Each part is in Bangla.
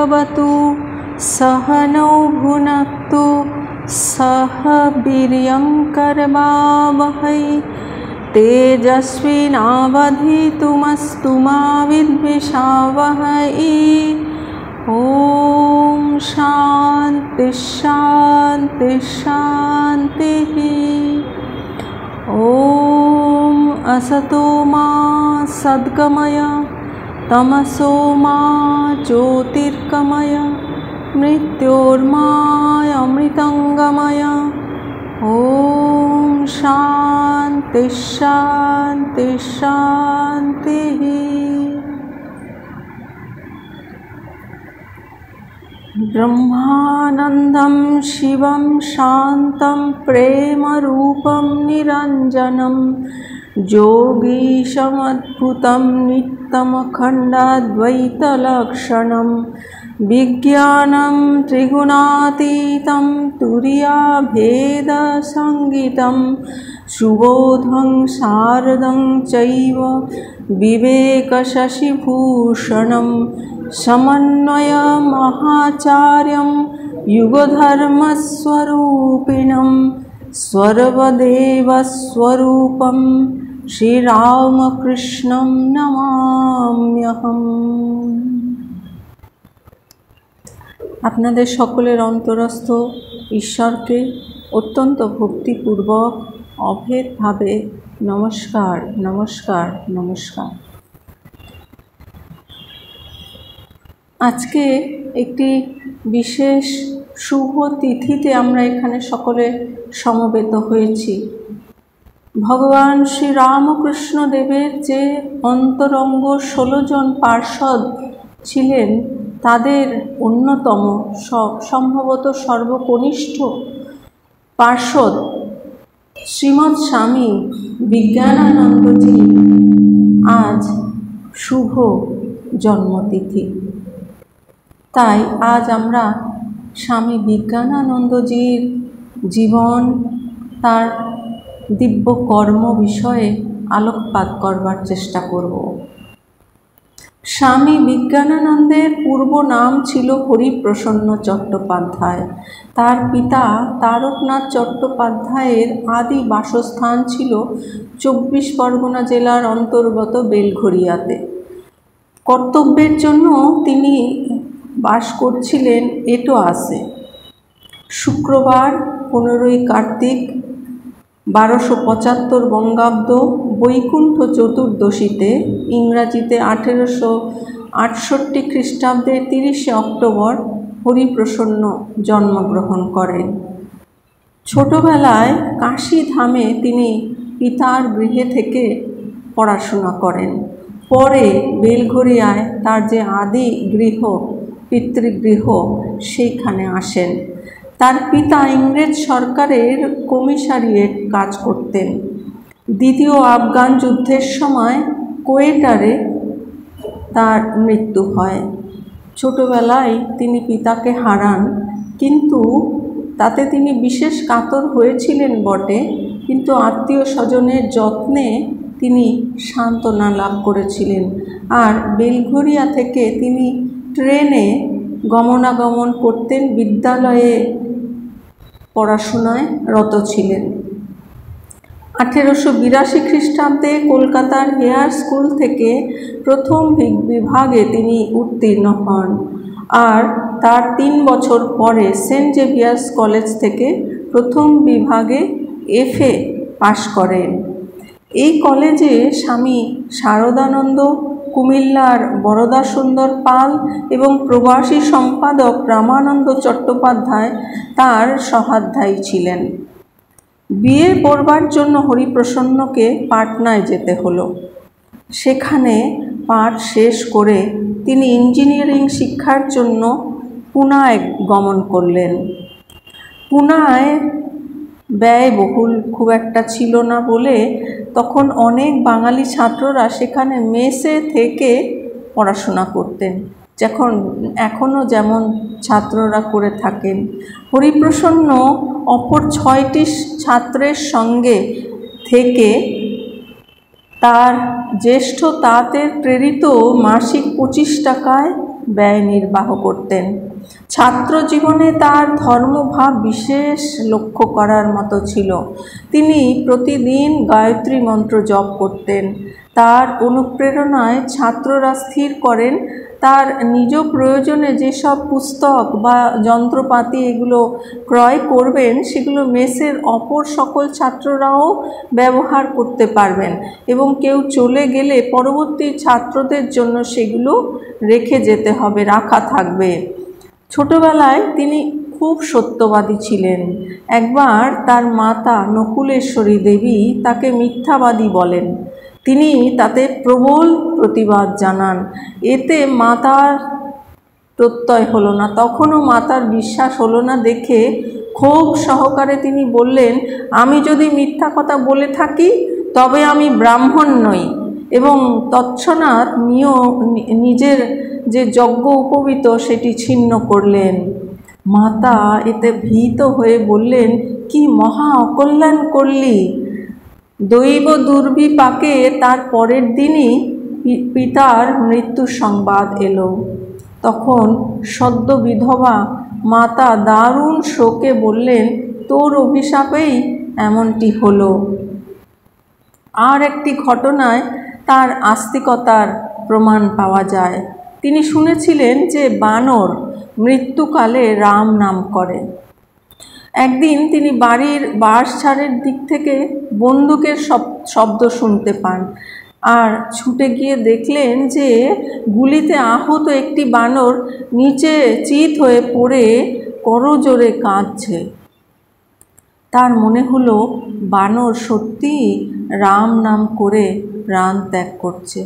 भवतु सहनौ भुनक्तु सह वीर्यं करवावहै तेजस्विनावधीतमस्तु मा विद्विषावहै। ॐ शान्ति शान्ति शान्तिः। ॐ असतो मा सद्गमय तमसो मा ज्योतिर्गमय मृत्योर्मामृतंगमय। ॐ शान्ति शान्ति शान्तिः। ब्रह्मानन्दं शिवं शान्तं प्रेमरूपं निरञ्जनं योगीशमद्भुतं नित्यमखण्डाद्वैतलक्षणं विज्ञानं त्रिगुणातीतं तुरीयाभेदसंगितं सुबोधं शारदं चैव विवेकशशिभूषणं समन्वयमहाचार्यं युगधर्मस्वरूपिणं सर्वदेवस्वरूपं श्रीरामकृष्णं नमाम्यहम्। আপনাদের সকলের অন্তরস্থ ঈশ্বরকে অত্যন্ত ভক্তিপূর্বক অভেদভাবে নমস্কার নমস্কার নমস্কার। আজকে একটি বিশেষ শুভ তিথিতে আমরা এখানে সকলে সমবেত হয়েছি। ভগবান শ্রী রামকৃষ্ণ দেবের যে অন্তরঙ্গ 16 জন পার্ষদ ছিলেন তাদের অন্যতম সম্ভবত সর্বকনিষ্ঠ পার্ষদ শ্রীমৎ স্বামী বিজ্ঞানানন্দজি আজ শুভ জন্মতিথি। তাই আজ আমরা স্বামী বিজ্ঞানানন্দজির জীবন, তার দিব্য কর্ম বিষয়ে আলোকপাত করবার চেষ্টা করব। স্বামী বিজ্ঞানানন্দের পূর্ব নাম ছিল হরিপ্রসন্ন চট্টোপাধ্যায়। তার পিতা তারকনাথ চট্টোপাধ্যায়ের আদি বাসস্থান ছিল 24 পরগনা জেলার অন্তর্গত বেলঘরিয়াতে। কর্তব্যের জন্য তিনি বাস করছিলেন এটোয়াসে। শুক্রবার 15ই কার্তিক 1275 বঙ্গাব্দ বৈকুণ্ঠ চতুর্দশীতে, ইংরাজিতে 1868 খ্রিস্টাব্দে 30শে অক্টোবর হরিপ্রসন্ন জন্মগ্রহণ করেন। ছোটবেলায় কাশী ধামে তিনি পিতার গৃহে থেকে পড়াশোনা করেন। পরে বেলঘরিয়ায় তার যে আদি গৃহ, পিতৃগৃহ, সেইখানে আসেন। তার পিতা ইংরেজ সরকারের কমিশারিয়েট কাজ করতেন। দ্বিতীয় আফগান যুদ্ধের সময় কোয়েটারে তার মৃত্যু হয়। ছোটবেলায় তিনি পিতাকে হারান, কিন্তু তাতে তিনি বিশেষ কাতর হয়েছিলেন বটে, কিন্তু আত্মীয় স্বজনের যত্নে তিনি সান্ত্বনা লাভ করেছিলেন। আর বেলঘরিয়া থেকে তিনি ট্রেনে গমনাগমন করতেন, বিদ্যালয়ে পড়াশোনায় রত ছিলেন। 1882 খ্রিস্টাব্দে কলকাতার হেয়ার স্কুল থেকে প্রথম বিভাগে তিনি উত্তীর্ণ হন। আর তার 3 বছর পরে সেন্ট জেভিয়ার্স কলেজ থেকে প্রথম বিভাগে FA পাশ করেন। এই কলেজে স্বামী শারদানন্দ, কুমিল্লার বরদাসুন্দর পাল এবং প্রবাসী সম্পাদক রামানন্দ চট্টোপাধ্যায় তার সহাধ্যায়ী ছিলেন। বিয়ে পড়বার জন্য হরিপ্রসন্নকে পাটনায় যেতে হলো। সেখানে পাঠ শেষ করে তিনি ইঞ্জিনিয়ারিং শিক্ষার জন্য পুনায় গমন করলেন। পুনায় ব্যয়বহুল খুব একটা ছিল না বলে তখন অনেক বাঙালি ছাত্ররা সেখানে মেসে থেকে পড়াশোনা করতেন, এখনও যেমন ছাত্ররা করে থাকেন। হরিপ্রসন্ন অপর 6টি ছাত্রের সঙ্গে থেকে তার জ্যেষ্ঠ তাঁতের প্রেরিত মাসিক 25 টাকায় ব্যয় নির্বাহ করতেন। ছাত্র জীবনে তার ধর্মভাব বিশেষ লক্ষ্য করার মতো ছিল। তিনি প্রতিদিন গায়ত্রী মন্ত্র জপ করতেন। তার অনুপ্রেরণায় ছাত্ররা স্থির করেন তার নিজ প্রয়োজনে যেসব পুস্তক বা যন্ত্রপাতি এগুলো ক্রয় করবেন সেগুলো মেসের অপর সকল ছাত্ররাও ব্যবহার করতে পারবেন এবং কেউ চলে গেলে পরবর্তী ছাত্রদের জন্য সেগুলো রেখে যেতে হবে, রাখা থাকবে। ছোটবেলায় তিনি খুব সত্যবাদী ছিলেন। একবার তার মাতা নকুলেশ্বরী দেবী তাকে মিথ্যাবাদী বলেন। তিনি তাতে প্রবল প্রতিবাদ জানান। এতে মাতার প্রত্যয় হলো না। তখনও মাতার বিশ্বাস হলো না দেখে ক্ষোভ সহকারে তিনি বললেন, আমি যদি মিথ্যা কথা বলে থাকি তবে আমি ব্রাহ্মণ নই, এবং তৎক্ষণাৎ নিজের যে যজ্ঞ উপবীত সেটি ছিন্ন করলেন। মাতা এতে ভীত হয়ে বললেন, কি মহা অকল্যাণ করলি। দৈব দুর্বিপাকে তার পরের দিনই পিতার মৃত্যু সংবাদ এলো। তখন সদ্য বিধবা মাতা দারুণ শোকে বললেন, তোর অভিশাপেই এমনটি হলো। আর একটি ঘটনায় তার আস্তিকতার প্রমাণ পাওয়া যায়। তিনি শুনেছিলেন যে বানর মৃত্যুকালে রাম নাম করে। একদিন তিনি বাড়ির বাঁশঝাড়ের দিক থেকে বন্দুকের শব্দ শুনতে পান আর ছুটে গিয়ে দেখলেন যে গুলিতে আহত একটি বানর নিচে চিত হয়ে পড়ে করজোরে কাঁদছে। তার মনে হলো বানর সত্যি রাম নাম করে প্রাণ ত্যাগ করছে।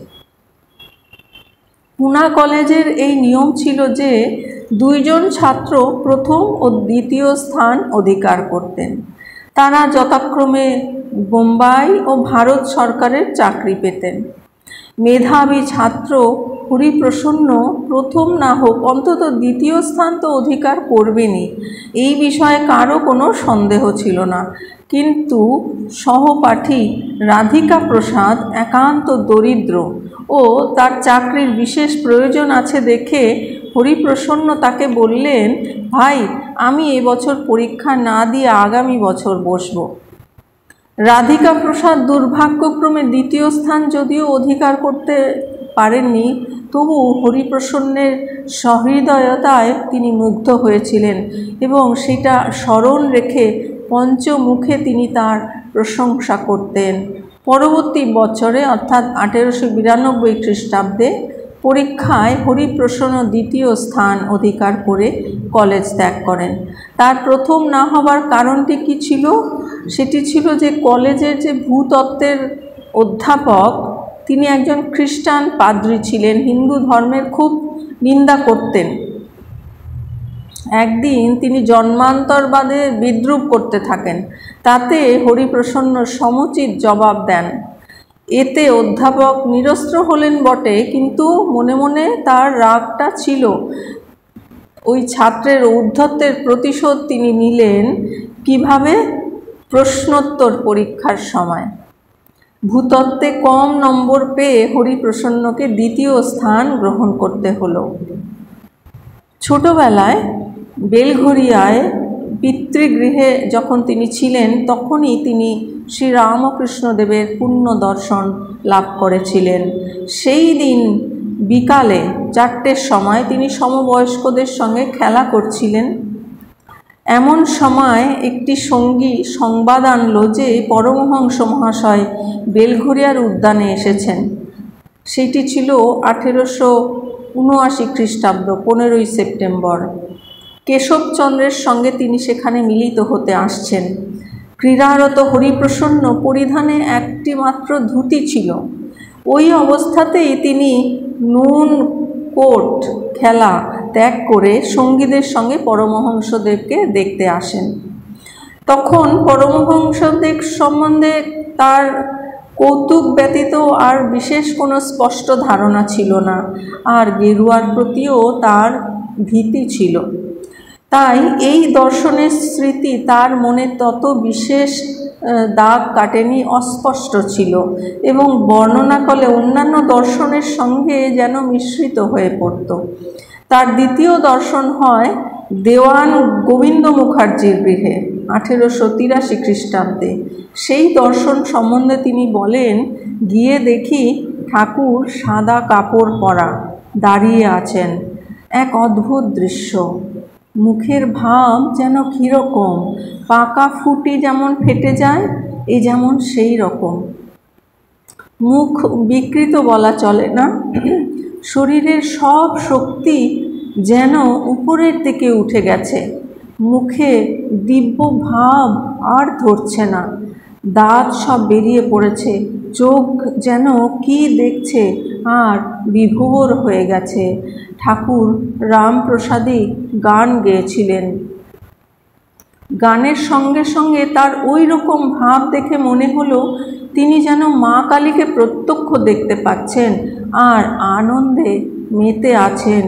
পুনা কলেজের এই নিয়ম ছিল যে দুইজন ছাত্র প্রথম ও দ্বিতীয় স্থান অধিকার করতেন। তারা যথাক্রমে বোম্বাই ও ভারত সরকারের চাকরি পেতেন। মেধাবী ছাত্র হরিপ্রসন্ন প্রথম না হোক অন্তত দ্বিতীয় স্থান তো অধিকার করবেনই, এই বিষয়ে কারও কোনো সন্দেহ ছিল না। কিন্তু সহপাঠী রাধিকা প্রসাদ একান্ত দরিদ্র ও তার চাকরির বিশেষ প্রয়োজন আছে দেখে হরিপ্রসন্ন তাকে বললেন, ভাই, আমি এবছর পরীক্ষা না দিয়ে আগামী বছর বসবো। রাধিকা প্রসাদ দুর্ভাগ্যক্রমে দ্বিতীয় স্থান যদিও অধিকার করতে পারেননি, তবু হরিপ্রসন্নের সহৃদয়তায় তিনি মুগ্ধ হয়েছিলেন এবং সেটা স্মরণ রেখে পঞ্চমুখে তিনি তার প্রশংসা করতেন। পরবর্তী বছরে অর্থাৎ 1892 খ্রিস্টাব্দে পরীক্ষায় হরিপ্রসন্ন দ্বিতীয় স্থান অধিকার করে কলেজ ত্যাগ করেন। তার প্রথম না হবার কারণটি কি ছিল? সেটি ছিল যে কলেজের যে ভূতত্ত্বের অধ্যাপক তিনি একজন খ্রিস্টান পাদ্রী ছিলেন, হিন্দু ধর্মের খুব নিন্দা করতেন। একদিন তিনি জন্মান্তরবাদে বিদ্রূপ করতে থাকেন। তাতে হরিপ্রসন্ন সমুচিত জবাব দেন। এতে অধ্যাপক নিরস্ত্র হলেন বটে, কিন্তু মনে মনে তার রাগটা ছিল। ওই ছাত্রের ঔদ্ধত্যের প্রতিশোধ তিনি নিলেন কিভাবে? প্রশ্নোত্তর পরীক্ষার সময় ভূতত্ত্বে কম নম্বর পেয়ে হরিপ্রসন্নকে দ্বিতীয় স্থান গ্রহণ করতে হলো। ছোটবেলায় বেলঘরিয়ায় পিতৃগৃহে যখন তিনি ছিলেন তখনই তিনি শ্রী রামকৃষ্ণদেবের পূর্ণ দর্শন লাভ করেছিলেন। সেই দিন বিকালে 4টের সময় তিনি সমবয়স্কদের সঙ্গে খেলা করছিলেন। এমন সময় একটি সঙ্গী সংবাদ আনলো যে পরমহংস মহাশয় বেলঘরিয়ার উদ্যানে এসেছেন। সেটি ছিল 1879 খ্রিস্টাব্দ 15ই সেপ্টেম্বর। কেশবচন্দ্রের সঙ্গে তিনি সেখানে মিলিত হতে আসছেন। ক্রীড়ারত হরিপ্রসন্ন পরিধানে একটি মাত্র ধুতি ছিল। ওই অবস্থাতেই তিনি নুন কোট খেলা ত্যাগ করে সঙ্গীদের সঙ্গে পরমহংসদেবকে দেখতে আসেন। তখন পরমহংসদেব সম্বন্ধে তার কৌতুক ব্যতীত আর বিশেষ কোনো স্পষ্ট ধারণা ছিল না, আর গেরুয়ার প্রতিও তার ভীতি ছিল। তাই এই দর্শনের স্মৃতি তার মনে তত বিশেষ দাগ কাটেনি, অস্পষ্ট ছিল এবং বর্ণনা করলে অন্যান্য দর্শনের সঙ্গে যেন মিশ্রিত হয়ে পড়ত। তার দ্বিতীয় দর্শন হয় দেওয়ান গোবিন্দ মুখার্জির গৃহে 1883 খ্রিস্টাব্দে। সেই দর্শন সম্বন্ধে তিনি বলেন, গিয়ে দেখি ঠাকুর সাদা কাপড় পরা দাঁড়িয়ে আছেন। এক অদ্ভুত দৃশ্য। মুখের ভাব যেন কীরকম, পাকা ফুটি যেমন ফেটে যায়, এই যেমন সেই রকম। মুখ বিকৃত বলা চলে না, শরীরের সব শক্তি যেন উপরের দিকে উঠে গেছে। মুখে দিব্য ভাব আর ধরছে না, দাঁত সব বেরিয়ে পড়েছে, চোখ যেন কি দেখছে আর বিভোর হয়ে গেছে। ঠাকুর রামপ্রসাদী গান গেয়েছিলেন। গানের সঙ্গে সঙ্গে তার ওই রকম ভাব দেখে মনে হলো তিনি যেন মা কালীকে প্রত্যক্ষ দেখতে পাচ্ছেন আর আনন্দে মেতে আছেন।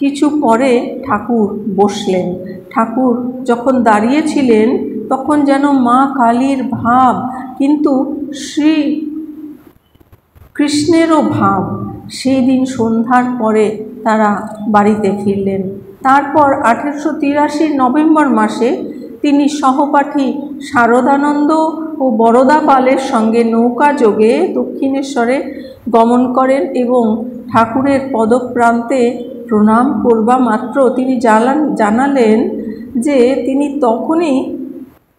কিছু পরে ঠাকুর বসলেন। ঠাকুর যখন দাঁড়িয়েছিলেন তখন যেন মা কালীর ভাব, কিন্তু শ্রী কৃষ্ণেরও ভাব। সেই দিন সন্ধ্যার পরে তারা বাড়িতে ফিরলেন। তারপর 1883 নভেম্বর মাসে তিনি সহপাঠী শারদানন্দ ও বরদা পালের সঙ্গে নৌকা যোগে দক্ষিণেশ্বরে গমন করেন এবং ঠাকুরের পদপ্রান্তে প্রণাম করবা মাত্র তিনি জানালেন যে তিনি তখনই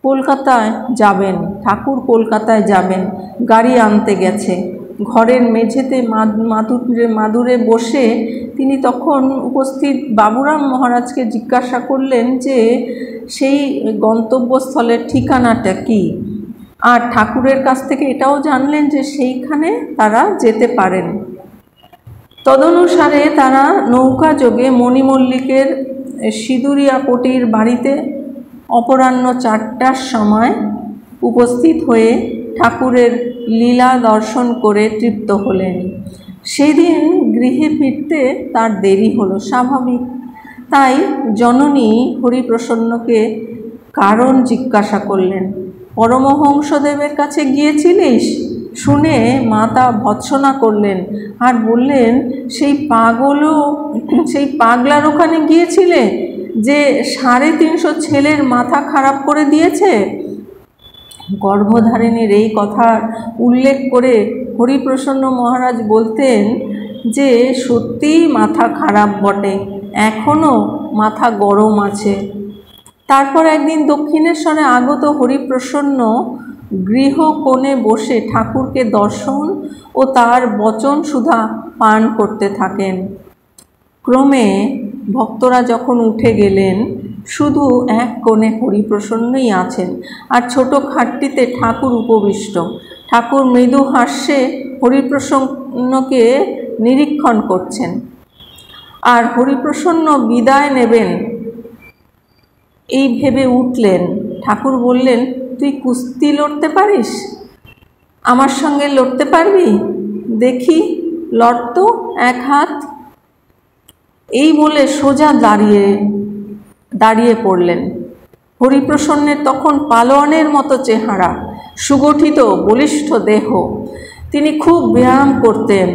কলকাতায় যাবেন, ঠাকুর কলকাতায় যাবেন, গাড়ি আনতে গেছে। ঘরের মেঝেতে মাদুরে বসে তিনি তখন উপস্থিত বাবুরাম মহারাজকে জিজ্ঞাসা করলেন যে সেই গন্তব্যস্থলের ঠিকানাটা কি, আর ঠাকুরের কাছ থেকে এটাও জানলেন যে সেইখানে তারা যেতে পারেন। তদনুসারে তারা নৌকা যোগে মণিমল্লিকের সিঁদুরিয়াপটির বাড়িতে অপরাহ্ন 4টার সময় উপস্থিত হয়ে ঠাকুরের লীলা দর্শন করে তৃপ্ত হলেন। সেদিন গৃহে ফিরতে তার দেরি হলো, স্বাভাবিক। তাই জননী হরিপ্রসন্নকে কারণ জিজ্ঞাসা করলেন। পরমহংসদেবের কাছে গিয়েছিলিস? শুনে মাতা ভৎসনা করলেন আর বললেন, সেই পাগলার ওখানে গিয়েছিলে যে 350 ছেলের মাথা খারাপ করে দিয়েছে? গর্ভধারিণীর এই কথার উল্লেখ করে হরিপ্রসন্ন মহারাজ বলতেন যে সত্যিই মাথা খারাপ বটে, এখনও মাথা গরম আছে। তারপর একদিন দক্ষিণেশ্বরে আগত হরিপ্রসন্ন গৃহকোণে বসে ঠাকুরকে দর্শন ও তার বচন সুধা পান করতে থাকেন। ক্রমে ভক্তরা যখন উঠে গেলেন, শুধু এক কোণে হরিপ্রসন্নই আছেন আর ছোট খাটটিতে ঠাকুর উপবিষ্ট। ঠাকুর মৃদু হাস্যে হরিপ্রসন্নকে নিরীক্ষণ করছেন। আর হরিপ্রসন্ন বিদায় নেবেন এই ভেবে উঠলেন। ঠাকুর বললেন, তুই কুস্তি লড়তে পারিস? আমার সঙ্গে লড়তে পারবি? দেখি লড় তো, এক হাত। এই বলে সোজা দাঁড়িয়ে পড়লেন। হরিপ্রসন্নের তখন পালোয়ানের মতো চেহারা, সুগঠিত বলিষ্ঠ দেহ। তিনি খুব ব্যায়াম করতেন,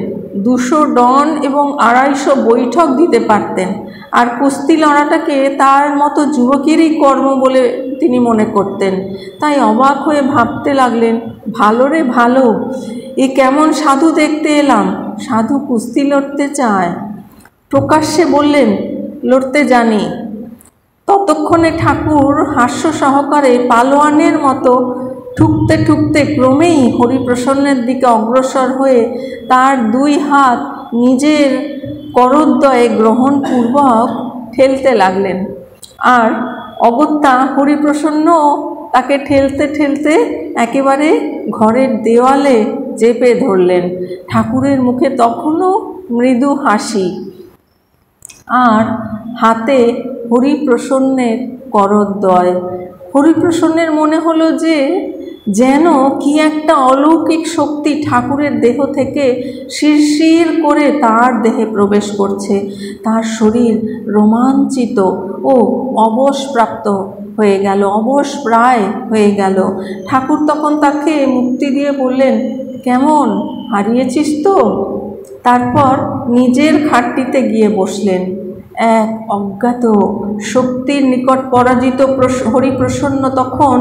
200 ডন এবং 250 বৈঠক দিতে পারতেন। আর কুস্তি লড়াটাকে তার মতো যুবকেরই কর্ম বলে তিনি মনে করতেন। তাই অবাক হয়ে ভাবতে লাগলেন, ভালো রে ভালো, এ কেমন সাধু দেখতে এলাম, সাধু কুস্তি লড়তে চায়। প্রকাশ্যে বললেন, লড়তে জানি। ততক্ষণে ঠাকুর হাস্য সহকারে পালোয়ানের মতো ঠুকতে ঠুকতে ক্রমেই হরিপ্রসন্নের দিকে অগ্রসর হয়ে তার 2 হাত নিজের করদ্বয়ে গ্রহণপূর্বক ঠেলতে লাগলেন। আর অগত্যা হরিপ্রসন্ন তাকে ঠেলতে ঠেলতে একেবারে ঘরের দেওয়ালে চেপে ধরলেন। ঠাকুরের মুখে তখনও মৃদু হাসি, আর হাতে হরিপ্রসন্নের করদ্বয়। হরিপ্রসন্নের মনে হলো যে যেন কি একটা অলৌকিক শক্তি ঠাকুরের দেহ থেকে শিরশির করে তার দেহে প্রবেশ করছে। তার শরীর রোমাঞ্চিত ও অবশপ্রাপ্ত হয়ে গেল, অবশ প্রায় হয়ে গেল। ঠাকুর তখন তাকে মুক্তি দিয়ে বললেন, কেমন, হারিয়েছিস তো? তারপর নিজের খাটটিতে গিয়ে বসলেন। এক অজ্ঞাত শক্তির নিকট পরাজিত হরিপ্রসন্ন তখন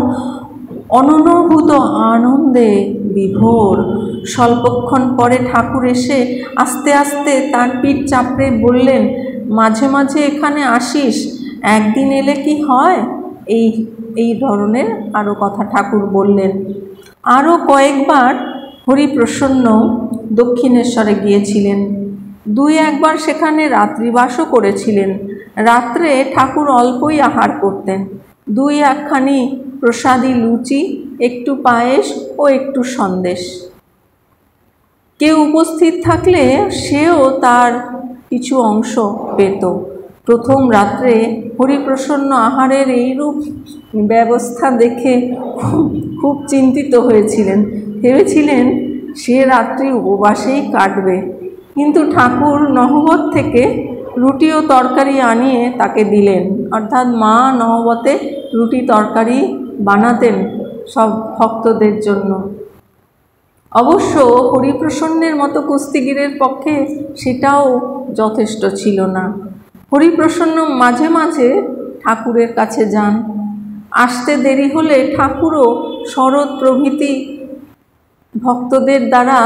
অননুভূত আনন্দে বিভোর। স্বল্পক্ষণ পরে ঠাকুর এসে আস্তে আস্তে তার পিঠ চাপড়ে বললেন, মাঝে মাঝে এখানে আসিস, একদিন এলে কি হয়? এই ধরনের আরও কথা ঠাকুর বললেন। আরও কয়েকবার হরিপ্রসন্ন দক্ষিণেশ্বরে গিয়েছিলেন। দুই একবার সেখানে রাত্রিবাসও করেছিলেন। রাত্রে ঠাকুর অল্পই আহার করতেন, দুই একখানি প্রসাদী লুচি, একটু পায়েস ও একটু সন্দেশ। কেউ উপস্থিত থাকলে সেও তার কিছু অংশ পেত। প্রথম রাত্রে হরিপ্রসন্ন আহারের এইরূপ ব্যবস্থা দেখে খুব চিন্তিত হয়েছিলেন। ভেবেছিলেন সে রাত্রি উপবাসেই কাটবে। কিন্তু ঠাকুর নহবত থেকে রুটি ও তরকারি আনিয়ে তাকে দিলেন। অর্থাৎ মা নহবতে রুটি তরকারি বানাতেন সব ভক্তদের জন্য। অবশ্য হরিপ্রসন্নের মতো কুস্তিগিরের পক্ষে সেটাও যথেষ্ট ছিল না। হরিপ্রসন্ন মাঝে মাঝে ঠাকুরের কাছে যান। আসতে দেরি হলে ঠাকুরও শরৎ প্রভৃতি ভক্তদের দ্বারা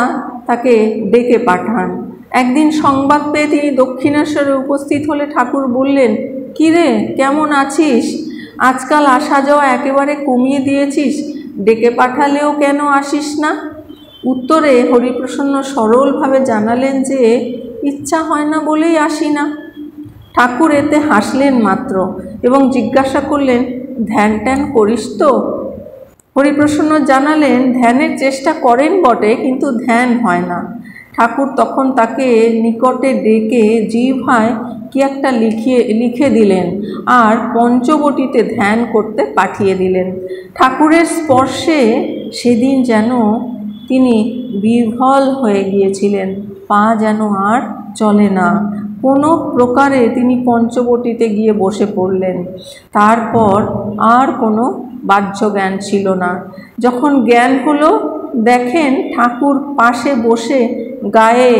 তাকে ডেকে পাঠান। একদিন সংবাদ পেয়ে তিনি দক্ষিণেশ্বরে উপস্থিত হলে ঠাকুর বললেন, কী রে, কেমন আছিস? আজকাল আসা যাওয়া একেবারে কমিয়ে দিয়েছিস, ডেকে পাঠালেও কেন আসিস না? উত্তরে হরিপ্রসন্ন সরলভাবে জানালেন যে ইচ্ছা হয় না বলেই আসি না। ঠাকুর এতে হাসলেন মাত্র এবং জিজ্ঞাসা করলেন, ধ্যান ট্যান করিস তো? হরিপ্রসন্ন জানালেন, ধ্যানের চেষ্টা করেন বটে, কিন্তু ধ্যান হয় না। ঠাকুর তখন তাকে নিকটে ডেকে জিহ্বায় কি একটা লিখে দিলেন আর পঞ্চবটিতে ধ্যান করতে পাঠিয়ে দিলেন। ঠাকুরের স্পর্শে সেদিন যেন তিনি বিহ্বল হয়ে গিয়েছিলেন, পা যেন আর চলে না। কোনো প্রকারে তিনি পঞ্চবটিতে গিয়ে বসে পড়লেন। তারপর আর কোনো বাহ্য জ্ঞান ছিল না। যখন জ্ঞান হলো, দেখেন ঠাকুর পাশে বসে গায়ে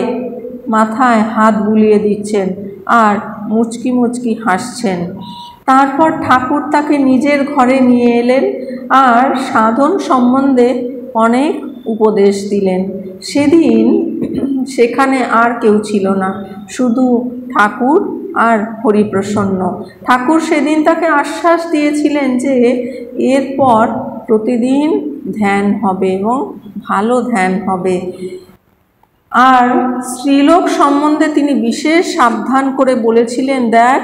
মাথায় হাত বুলিয়ে দিচ্ছেন আর মুচকি মুচকি হাসছেন। তারপর ঠাকুর তাকে নিজের ঘরে নিয়ে এলেন আর সাধন সম্বন্ধে অনেক উপদেশ দিলেন। সেদিন সেখানে আর কেউ ছিল না, শুধু ঠাকুর আর হরিপ্রসন্ন। ঠাকুর সেদিন তাকে আশ্বাস দিয়েছিলেন যে এরপর প্রতিদিন ধ্যান হবে এবং ভালো ধ্যান হবে। আর স্ত্রীলোক সম্বন্ধে তিনি বিশেষ সাবধান করে বলেছিলেন, দেখ,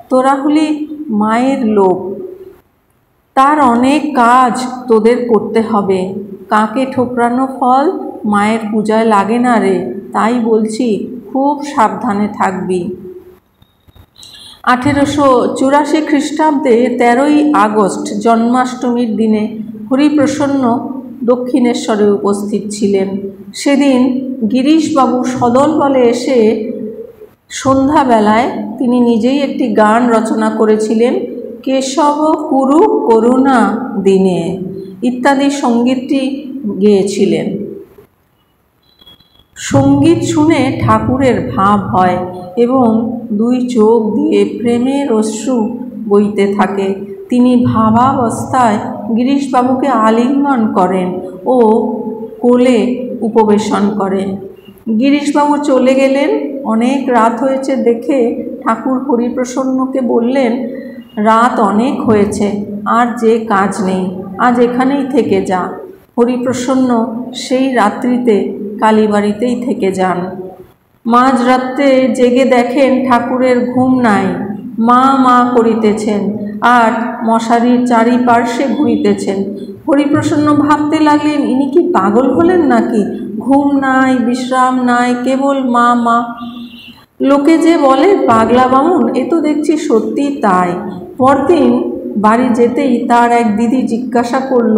তোরা হলি মায়ের লোক, তার অনেক কাজ তোদের করতে হবে। কাকে ঠোকরানো ফল মায়ের পূজায় লাগে না রে, তাই বলছি খুব সাবধানে থাকবি। 1884 খ্রিস্টাব্দে 13ই আগস্ট জন্মাষ্টমীর দিনে হরিপ্রসন্ন দক্ষিণেশ্বরে উপস্থিত ছিলেন। সেদিন গিরিশবাবু সদল বলে এসে সন্ধ্যাবেলায় তিনি নিজেই একটি গান রচনা করেছিলেন, কেশব কুরু করুণা দিনে ইত্যাদি সঙ্গীতটি গেয়েছিলেন। সঙ্গীত শুনে ঠাকুরের ভাব হয় এবং দুই চোখ দিয়ে প্রেমের অশ্রু বইতে থাকে। তিনি ভাবাবস্থায় গিরিশবাবুকে আলিঙ্গন করেন ও কোলে উপবেশন করেন। গিরিশবাবু চলে গেলেন। অনেক রাত হয়েছে দেখে ঠাকুর হরিপ্রসন্নকে বললেন, রাত অনেক হয়েছে, আর যে কাজ নেই, আজ এখানেই থেকে যা। হরিপ্রসন্ন সেই রাত্রিতে কালীবাড়িতেই থেকে যান। মাঝরাত্রে জেগে দেখেন ঠাকুরের ঘুম নাই, মা মা করিতেছেন আর মশারির চারিপার্শ্বে ঘুরিতেছেন। হরিপ্রসন্ন ভাবতে লাগলেন, ইনি কি পাগল হলেন নাকি? ঘুম নাই, বিশ্রাম নাই, কেবল মা মা। লোকে যে বলে পাগলা বামুন, এ তো দেখছি সত্যি তাই। পরদিন বাড়ি যেতেই তার এক দিদি জিজ্ঞাসা করল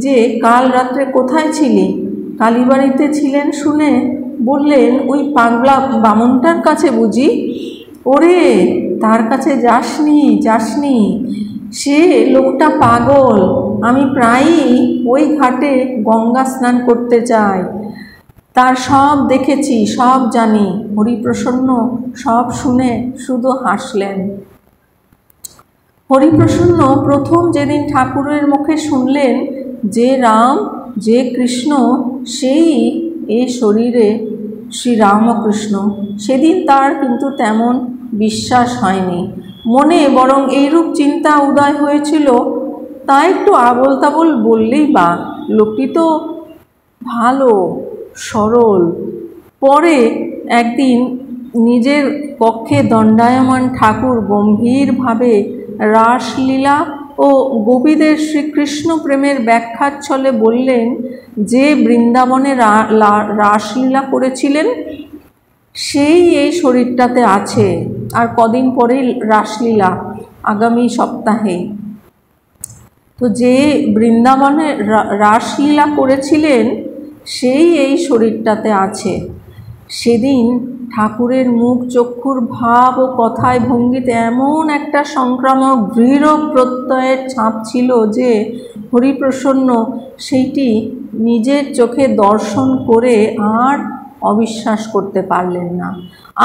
যে কাল রাত্রে কোথায় ছিলি? কালীবাড়িতে ছিলেন শুনে বললেন, ওই পাগলা বামুনটার কাছে বুঝি? ওরে, তার কাছে যাসনি, সে লোকটা পাগল। আমি প্রায়ই ওই ঘাটে গঙ্গা স্নান করতে যাই, তার সব দেখেছি, সব জানি। হরিপ্রসন্ন সব শুনে শুধু হাসলেন। হরিপ্রসন্ন প্রথম যেদিন ঠাকুরের মুখে শুনলেন যে রাম, যে কৃষ্ণ, সেই এই শরীরে শ্রীরামকৃষ্ণ, সেদিন তার কিন্তু তেমন বিশ্বাস হয়নি। মনে বরং এইরূপ চিন্তা উদয় হয়েছিল, তা একটু আবোল তাবোল বললেই বা, লোকটি তো ভালো, সরল। পরে একদিন নিজের কক্ষে দণ্ডায়মান ঠাকুর গম্ভীরভাবে রাসলীলা ও গোপীদের শ্রীকৃষ্ণ প্রেমের ব্যাখ্যার ছলে বললেন যে বৃন্দাবনে রাসলীলা করেছিলেন সেই এই শরীরটাতে আছে। আর কদিন পরেই রাসলীলা, আগামী সপ্তাহে। তো যে বৃন্দাবনে রাসলীলা করেছিলেন সেই এই শরীরটাতে আছে। সেদিন ঠাকুরের মুখ চক্ষুর ভাব ও কথায় ভঙ্গিতে এমন একটা সংক্রামক দৃঢ় প্রত্যয়ের ছাপ ছিল যে হরিপ্রসন্ন সেইটি নিজের চোখে দর্শন করে আর অবিশ্বাস করতে পারলেন না।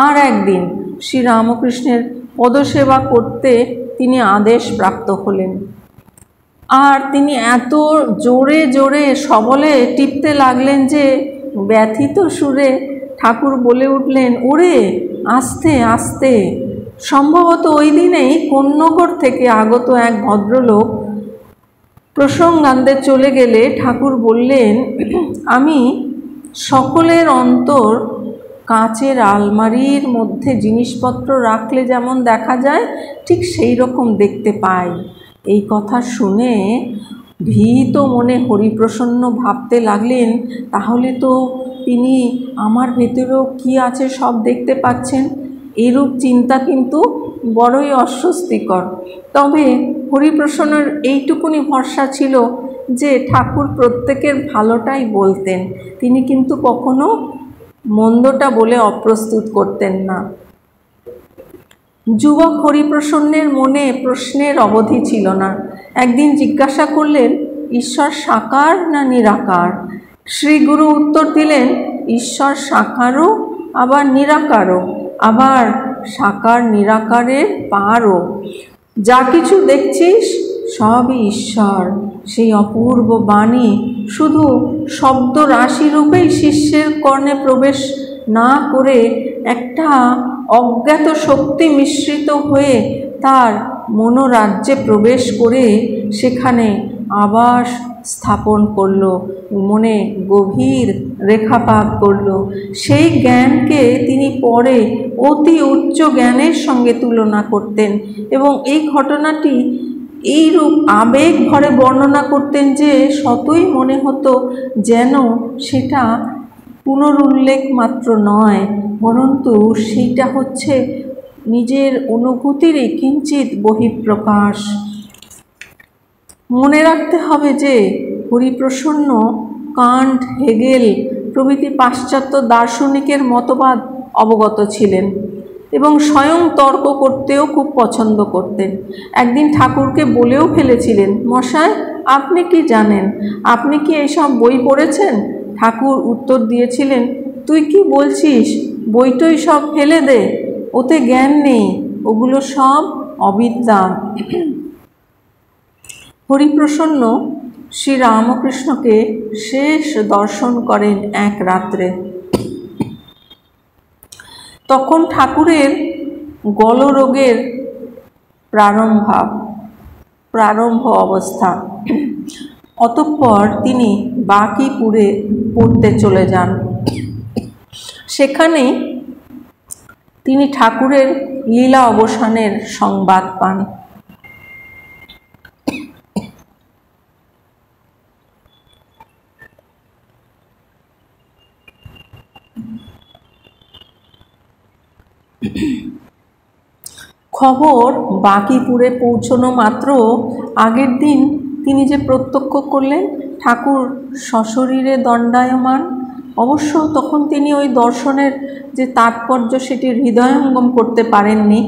আর একদিন শ্রীরামকৃষ্ণের পদসেবা করতে তিনি আদেশ প্রাপ্ত হলেন। আর তিনি এত জোরে জোরে সবলে টিপতে লাগলেন যে ব্যথিত সুরে ঠাকুর বলে উঠলেন, ওরে আস্তে আস্তে। সম্ভবত ওই দিনেই কোন্নগর থেকে আগত এক ভদ্রলোক প্রসঙ্গান্তে চলে গেলে ঠাকুর বললেন, আমি সকলের অন্তর কাচের আলমারির মধ্যে জিনিসপত্র রাখলে যেমন দেখা যায় ঠিক সেই রকম দেখতে পাই। এই কথা শুনে ভীত মনে হরিপ্রসন্ন ভাবতে লাগলেন, তাহলে তো তিনি আমার ভেতরেও কি আছে সব দেখতে পাচ্ছেন। এরূপ চিন্তা কিন্তু বড়ই অস্বস্তিকর। তবে হরিপ্রসন্নের এইটুকুনি ভরসা ছিল যে ঠাকুর প্রত্যেকের ভালোটাই বলতেন, তিনি কিন্তু কখনো মন্দটা বলে অপ্রস্তুত করতেন না। যুবক হরিপ্রসন্নের মনে প্রশ্নের অবধি ছিল না। একদিন জিজ্ঞাসা করলেন, ঈশ্বর সাকার না নিরাকার? শ্রীগুরু উত্তর দিলেন, ঈশ্বর সাকারও আবার নিরাকারও, আবার সাকার নিরাকারের পারও। যা কিছু দেখছিস সবই ঈশ্বর। সেই অপূর্ব বাণী শুধু শব্দ রাশি রূপেই শিষ্যের কর্ণে প্রবেশ না করে একটা অজ্ঞাত শক্তি মিশ্রিত হয়ে তার মনোরাজ্যে প্রবেশ করে সেখানে আবাস স্থাপন করল, মনে গভীর রেখাপাত করল। সেই জ্ঞানকে তিনি পরে অতি উচ্চ জ্ঞানের সঙ্গে তুলনা করতেন এবং এই ঘটনাটি এইরূপ আবেগ ভরে বর্ণনা করতেন যে সতই মনে হতো যেন সেটা পুনরুল্লেখ মাত্র নয়, বরন্তু সেইটা হচ্ছে নিজের অনুভূতিরই কিঞ্চিত বহিঃপ্রকাশ। মনে রাখতে হবে যে হরিপ্রসন্ন কান্ট, হেগেল প্রভৃতি পাশ্চাত্য দার্শনিকের মতবাদ অবগত ছিলেন এবং স্বয়ং তর্ক করতেও খুব পছন্দ করতেন। একদিন ঠাকুরকে বলেও ফেলেছিলেন, মশাই আপনি কি জানেন, আপনি কি এইসব বই পড়েছেন? ঠাকুর উত্তর দিয়েছিলেন, তুই কি বলছিস, বইটই সব ফেলে দে, ওতে জ্ঞান নেই, ওগুলো সব অবিদ্যা। হরিপ্রসন্ন শ্রীরামকৃষ্ণকে শেষ দর্শন করেন এক রাত্রে। তখন ঠাকুরের গলরোগের প্রারম্ভ অবস্থা। অতঃপর তিনি বাঁকিপুরে পড়তে চলে যান। সেখানে তিনি ঠাকুরের লীলা অবসানের সংবাদ পান। খবর বাঁকিপুরে পৌঁছনো মাত্র আগের দিন তিনি যে প্রত্যক্ষ করলেন ঠাকুর সশরীরে দণ্ডায়মান। অবশ্য তখন তিনি ওই দর্শনের যে তাৎপর্য সেটি হৃদয়ঙ্গম করতে পারেননি।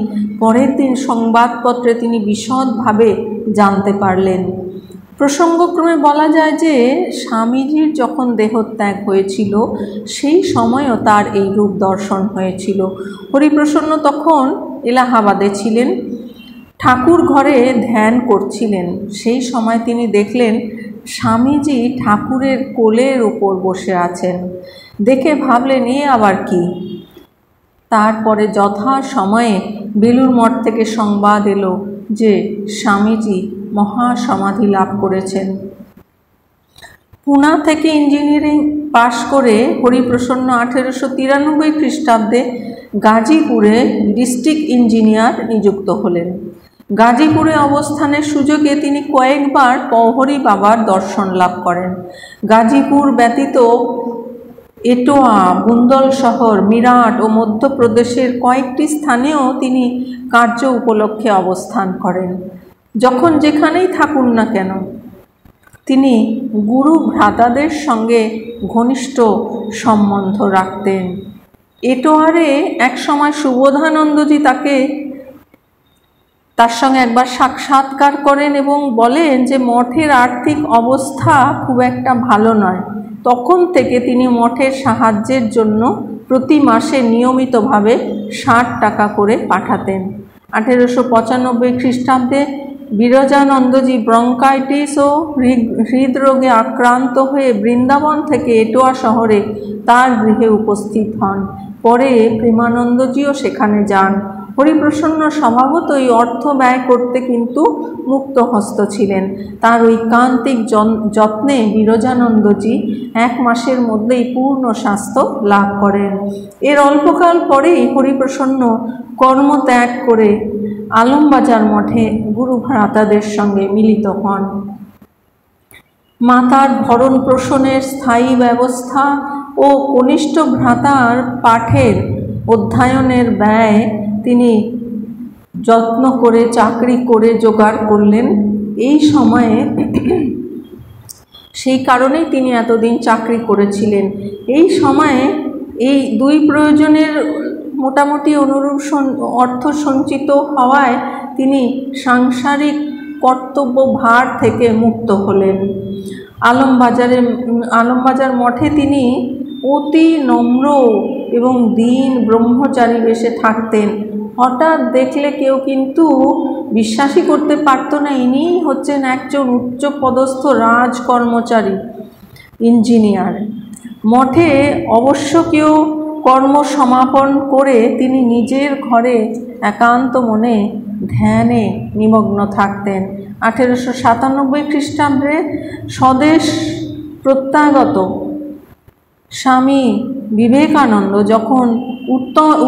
পরের দিন সংবাদপত্রে তিনি বিশদভাবে জানতে পারলেন। প্রসঙ্গক্রমে বলা যায় যে স্বামীজির যখন দেহত্যাগ হয়েছিল সেই সময়ও তার এই রূপ দর্শন হয়েছিল। হরিপ্রসন্ন তখন এলাহাবাদে ছিলেন, ঠাকুর ঘরে ধ্যান করছিলেন। সেই সময় তিনি দেখলেন স্বামীজি ঠাকুরের কোলের ওপর বসে আছেন। দেখে ভাবলেন এ আবার কি। তারপরে যথা সময়ে বেলুড় মঠ থেকে সংবাদ এলো যে স্বামীজি মহাসমাধি লাভ করেছেন। পুনা থেকে ইঞ্জিনিয়ারিং পাশ করে হরিপ্রসন্ন 1893 খ্রিস্টাব্দে গাজীপুরে ডিস্ট্রিক্ট ইঞ্জিনিয়ার নিযুক্ত হলেন। গাজীপুরে অবস্থানের সুযোগে তিনি কয়েকবার পওহরি বাবার দর্শন লাভ করেন। গাজীপুর ব্যতীত এটোয়া, বুন্দল শহর, মিরাট ও মধ্যপ্রদেশের কয়েকটি স্থানেও তিনি কার্য উপলক্ষে অবস্থান করেন। যখন যেখানেই থাকুন না কেন তিনি গুরু ভ্রাতাদের সঙ্গে ঘনিষ্ঠ সম্বন্ধ রাখতেন। এটোয়ারে একসময় সুবোধানন্দজি তার সঙ্গে একবার সাক্ষাৎকার করেন এবং বলেন যে মঠের আর্থিক অবস্থা খুব একটা ভালো নয়। তখন থেকে তিনি মঠের সাহায্যের জন্য প্রতি মাসে নিয়মিতভাবে 60 টাকা করে পাঠাতেন। 1895 খ্রিস্টাব্দে বিরজানন্দজি ব্রঙ্কাইটিস ও হৃদরোগে আক্রান্ত হয়ে বৃন্দাবন থেকে এটোয়া শহরে তার গৃহে উপস্থিত হন। পরে প্রেমানন্দজিও সেখানে যান। হরিপ্রসন্ন স্বভাবতই অর্থ ব্যয় করতে কিন্তু মুক্তহস্ত ছিলেন। তার ঐকান্তিক যত্নে বিরজানন্দজি 1 মাসের মধ্যেই পূর্ণ স্বাস্থ্য লাভ করেন। এর অল্পকাল পরেই হরিপ্রসন্ন কর্মত্যাগ করে আলমবাজার মঠে গুরু ভ্রাতাদের সঙ্গে মিলিত হন। মাতার ভরণ পোষণের স্থায়ী ব্যবস্থা ও কনিষ্ঠ ভ্রাতার পাঠের অধ্যয়নের ব্যয় তিনি যত্ন করে চাকরি করে জোগাড় করলেন। এই সময়ে সেই কারণেই তিনি এতদিন চাকরি করেছিলেন। এই সময়ে এই 2 প্রয়োজনের মোটামুটি অনুরূপ অর্থ সঞ্চিত হওয়ায় তিনি সাংসারিক কর্তব্য ভার থেকে মুক্ত হলেন। আলমবাজার মঠে তিনি অতি নম্র এবং দীন ব্রহ্মচারী বেশে থাকতেন। হঠাৎ দেখলে কেউ কিন্তু বিশ্বাসই করতে পারত না ইনিই হচ্ছেন একজন উচ্চপদস্থ রাজকর্মচারী ইঞ্জিনিয়ার। মঠে অবশ্য কেউ কর্ম সমাপন করে তিনি নিজের ঘরে একান্ত মনে ধ্যানে নিমগ্ন থাকতেন। 1897 খ্রিস্টাব্দে স্বদেশ প্রত্যাগত স্বামী বিবেকানন্দ যখন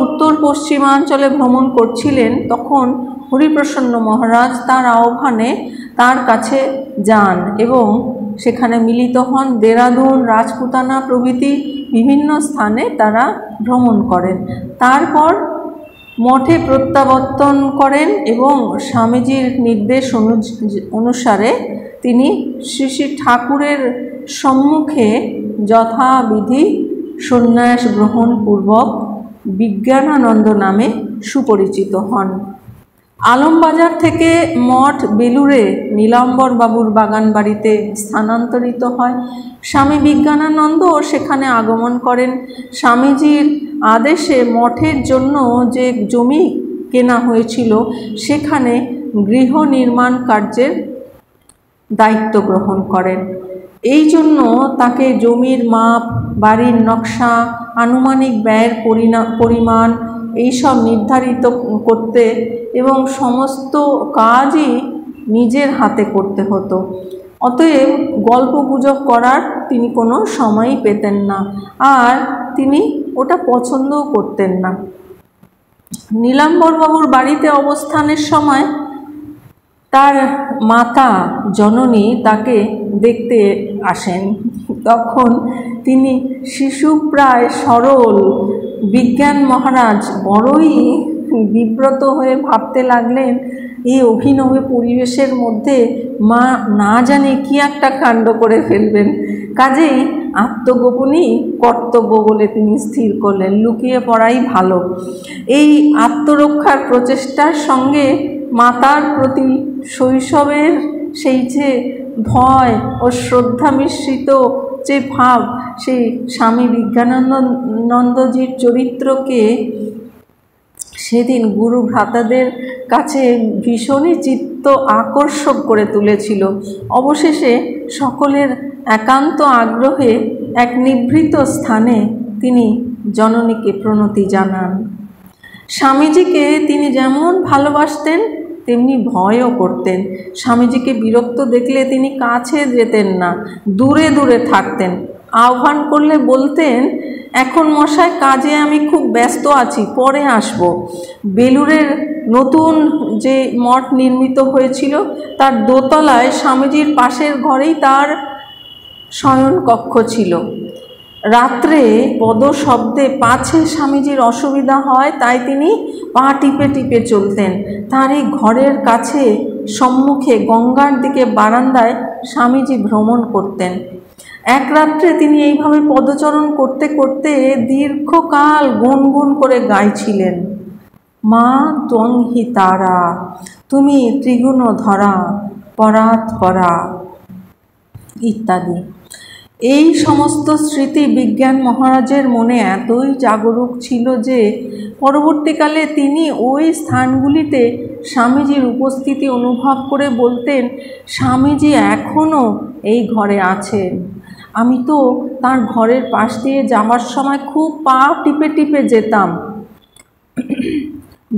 উত্তর পশ্চিমাঞ্চলে ভ্রমণ করছিলেন তখন হরিপ্রসন্ন মহারাজ তার আহ্বানে তার কাছে যান এবং সেখানে মিলিত হন। দেরাদুন, রাজপুতানা প্রভৃতি বিভিন্ন স্থানে তারা ভ্রমণ করেন। তারপর মঠে প্রত্যাবর্তন করেন এবং স্বামীজির নির্দেশ অনুসারে তিনি শ্রী শ্রী ঠাকুরের সম্মুখে যথাবিধি সন্ন্যাস গ্রহণ পূর্বক বিজ্ঞানানন্দ নামে সুপরিচিত হন। আলমবাজার থেকে মঠ বেলুড়ে নীলাম্বর বাবুর বাগান বাড়িতে স্থানান্তরিত হয়। স্বামী বিজ্ঞানানন্দ সেখানে আগমন করেন। স্বামীজির আদেশে মঠের জন্য যে জমি কেনা হয়েছিল সেখানে গৃহ নির্মাণ কার্যের দায়িত্ব গ্রহণ করেন। এই জন্য তাকে জমির মাপ, বাড়ির নকশা, আনুমানিক ব্যয়ের পরিমাণ এইসব নির্ধারিত করতে এবং সমস্ত কাজই নিজের হাতে করতে হতো। অতএব গল্প গুজব করার তিনি কোনো সময়ই পেতেন না, আর তিনি ওটা পছন্দও করতেন না। নীলাম্বরবাবুর বাড়িতে অবস্থানের সময় তার মাতা জননী তাকে দেখতে আসেন। তখন তিনি শিশুপ্রায় সরল বিজ্ঞান মহারাজ বড়ই বিব্রত হয়ে ভাবতে লাগলেন এই অভিনব পরিবেশের মধ্যে মা না জানে কি একটা কাণ্ড করে ফেলবেন। কাজেই আত্মগোপনই কর্তব্য বলে তিনি স্থির করলেন, লুকিয়ে পড়াই ভালো। এই আত্মরক্ষার প্রচেষ্টার সঙ্গে মাতার প্রতি শৈশবের সেই যে ভয় ও শ্রদ্ধা মিশ্রিত যে ভাব সেই স্বামী বিজ্ঞানানন্দজির চরিত্রকে সেদিন গুরু ভ্রাতাদের কাছে ভীষণই চিত্ত আকর্ষক করে তুলেছিল। অবশেষে সকলের একান্ত আগ্রহে এক নিভৃত স্থানে তিনি জননীকে প্রণতি জানান। স্বামীজিকে তিনি যেমন ভালোবাসতেন তেমনি ভয়ও করতেন। স্বামীজিকে বিরক্ত দেখলে তিনি কাছে যেতেন না, দূরে দূরে থাকতেন। আহ্বান করলে বলতেন, এখন মশাই কাজে আমি খুব ব্যস্ত আছি, পরে আসব। বেলুড়ের নতুন যে মঠ নির্মিত হয়েছিল তার দোতলায় স্বামীজির পাশের ঘরেই তার শয়নকক্ষ ছিল। রাত্রে পদশব্দে পাছে স্বামীজির অসুবিধা হয় তাই তিনি পা টিপে টিপে চলতেন। তার এই ঘরের কাছে সম্মুখে গঙ্গার দিকে বারান্দায় স্বামীজি ভ্রমণ করতেন। এক রাত্রে তিনি এইভাবে পদচরণ করতে করতে দীর্ঘকাল গুনগুন করে গাইছিলেন, মা ত্বং হি তারা, তুমি ত্রিগুণ ধরা, পরাৎ পরা ইত্যাদি। এই সমস্ত স্মৃতি বিজ্ঞান মহারাজের মনে এতই জাগরুক ছিল যে পরবর্তীকালে তিনি ওই স্থানগুলিতে স্বামীজির উপস্থিতি অনুভব করে বলতেন, স্বামীজি এখনও এই ঘরে আছেন। আমি তো তার ঘরের পাশ দিয়ে যাওয়ার সময় খুব পা টিপে টিপে যেতাম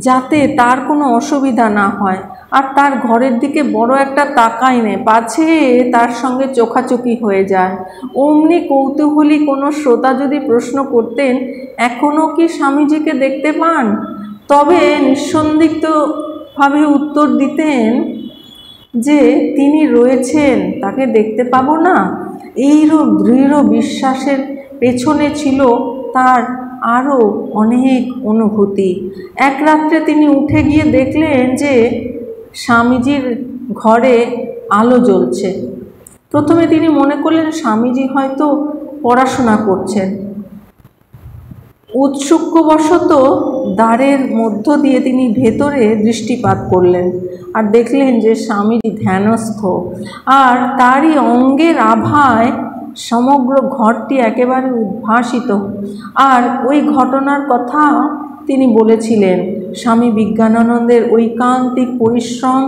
যাতে তার কোনো অসুবিধা না হয়, আর তার ঘরের দিকে বড় একটা তাকাই নে, পাছে তার সঙ্গে চোখাচোখি হয়ে যায়। অমনি কৌতূহলী কোনো শ্রোতা যদি প্রশ্ন করতেন, এখনও কি স্বামীজিকে দেখতে পান, তবে নিঃসন্দিগ্ধভাবে উত্তর দিতেন যে তিনি রয়েছেন, তাকে দেখতে পাবো না। এইরূপ দৃঢ় বিশ্বাসের পেছনে ছিল তার আরও অনেক অনুভূতি। এক রাত্রে তিনি উঠে গিয়ে দেখলেন যে স্বামীজির ঘরে আলো জ্বলছে। প্রথমে তিনি মনে করলেন স্বামীজি হয়তো পড়াশোনা করছেন। উৎসুকবশত দ্বারের মধ্য দিয়ে তিনি ভেতরে দৃষ্টিপাত করলেন আর দেখলেন যে স্বামীজি ধ্যানস্থ, আর তারই অঙ্গের আভায় সমগ্র ঘরটি একেবারে উদ্ভাসিত। আর ওই ঘটনার কথা তিনি বলেছিলেন। স্বামী বিজ্ঞানানন্দের ঐকান্তিক পরিশ্রম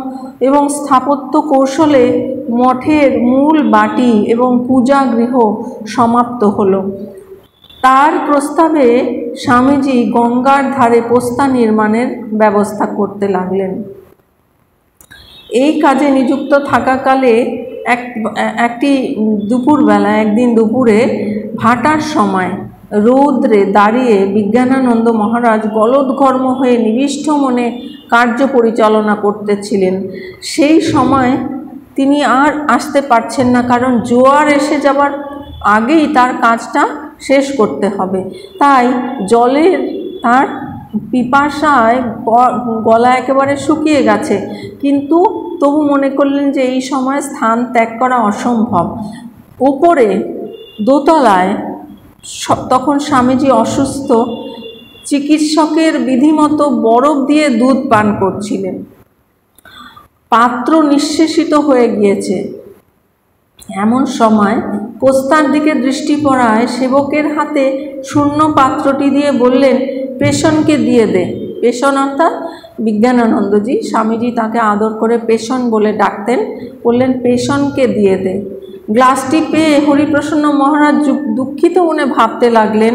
এবং স্থাপত্য কৌশলে মঠের মূল বাটি এবং পূজাগৃহ সমাপ্ত হলো। তার প্রস্তাবে স্বামীজি গঙ্গার ধারে পোস্তা নির্মাণের ব্যবস্থা করতে লাগলেন। এই কাজে নিযুক্ত থাকাকালে একদিন দুপুরে ভাটার সময় রৌদ্রে দাঁড়িয়ে বিজ্ঞানানন্দ মহারাজ গলদঘর্ম হয়ে নিবিষ্ট মনে কার্য পরিচালনা করতেছিলেন। সেই সময় তিনি আর আসতে পারছেন না, কারণ জোয়ার এসে যাবার আগেই তার কাজটা শেষ করতে হবে। তাই জলের তার পিপাসায় গলা একেবারে শুকিয়ে গেছে, কিন্তু তবু মনে করলেন যে এই সময় স্থান ত্যাগ করা অসম্ভব। উপরে দোতলায় তখন স্বামীজি অসুস্থ, চিকিৎসকের বিধিমতো বরফ দিয়ে দুধ পান করছিলেন। পাত্র নিঃশেষিত হয়ে গিয়েছে। এমন সময় পোস্তার দিকে দৃষ্টি পড়ায় সেবকের হাতে শূন্য পাত্রটি দিয়ে বললেন, পেশনকে দিয়ে দে। পেশন অর্থাৎ বিজ্ঞানানন্দজি, স্বামীজি তাকে আদর করে পেশন বলে ডাকতেন। বললেন, পেশনকে দিয়ে দে। গ্লাসটি পেয়ে হরিপ্রসন্ন মহারাজ দুঃখিত মনে ভাবতে লাগলেন,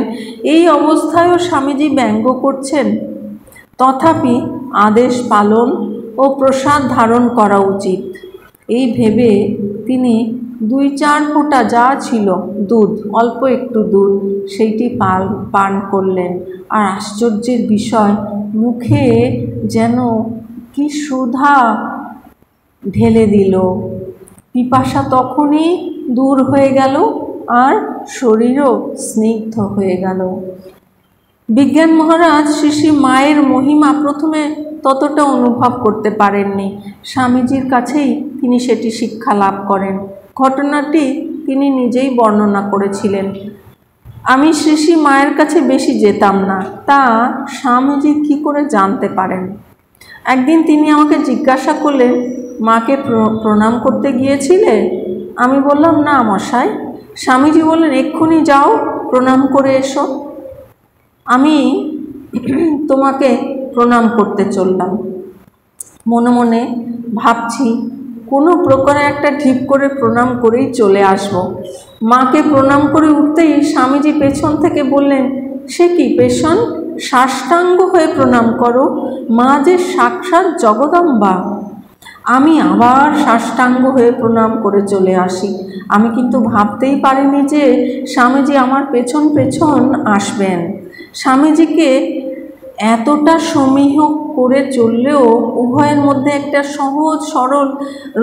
এই অবস্থায়ও স্বামীজি ব্যঙ্গ করছেন। তথাপি আদেশ পালন ও প্রসাদ ধারণ করা উচিত এই ভেবে তিনি 2-4 ফোঁটা যা ছিল দুধ, অল্প একটু দুধ, সেইটি পান করলেন। আর আশ্চর্যের বিষয়, মুখে যেন কি সুধা ঢেলে দিল। পিপাসা তখনই দূর হয়ে গেল আর শরীরও স্নিগ্ধ হয়ে গেল। বিজ্ঞান মহারাজ শ্রী মায়ের মহিমা প্রথমে ততটা অনুভব করতে পারেননি। স্বামীজির কাছেই তিনি সেটি শিক্ষা লাভ করেন। ঘটনাটি তিনি নিজেই বর্ণনা করেছিলেন। আমি শ্রী মায়ের কাছে বেশি যেতাম না, তা স্বামীজি কী করে জানতে পারেন? একদিন তিনি আমাকে জিজ্ঞাসা করলেন, মাকে প্রণাম করতে গিয়েছিলে? আমি বললাম, না মশাই। স্বামীজি বললেন, এক্ষুনি যাও, প্রণাম করে এসো। আমি তোমাকে প্রণাম করতে চললাম। মনে মনে ভাবছি, কোনো প্রকারে একটা ঠিক করে প্রণাম করেই চলে আসব। মাকে প্রণাম করে উঠতেই স্বামীজি পেছন থেকে বললেন, সে কি পেছন, সাষ্টাঙ্গ হয়ে প্রণাম করো, মা যে সাক্ষাৎ জগদম্বা। আমি আবার সাষ্টাঙ্গ হয়ে প্রণাম করে চলে আসি। আমি কিন্তু ভাবতেই পারিনি যে স্বামীজি আমার পেছন পেছন আসবেন। স্বামীজিকে এতটা সমীহ করে চললেও উভয়ের মধ্যে একটা সহজ সরল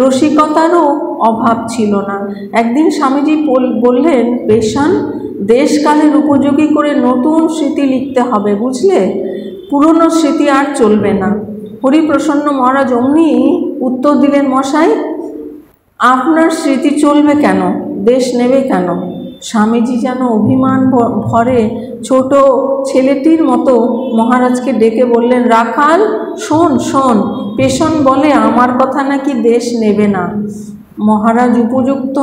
রসিকতারও অভাব ছিল না। একদিন স্বামীজি বললেন, পেশান, দেশকালের উপযোগী করে নতুন স্মৃতি লিখতে হবে, বুঝলে, পুরনো স্মৃতি আর চলবে না। হরিপ্রসন্ন মহারাজ অমনি উত্তর দিলেন, মশাই, আপনার স্মৃতি চলবে কেন, দেশ নেবে কেন? স্বামীজি যেন অভিমান ভরে ছোট ছেলেটির মতো মহারাজকে ডেকে বললেন, রাখাল, শোন শোন, পেশন বলে আমার কথা নাকি দেশ নেবে না। মহারাজ উপযুক্ত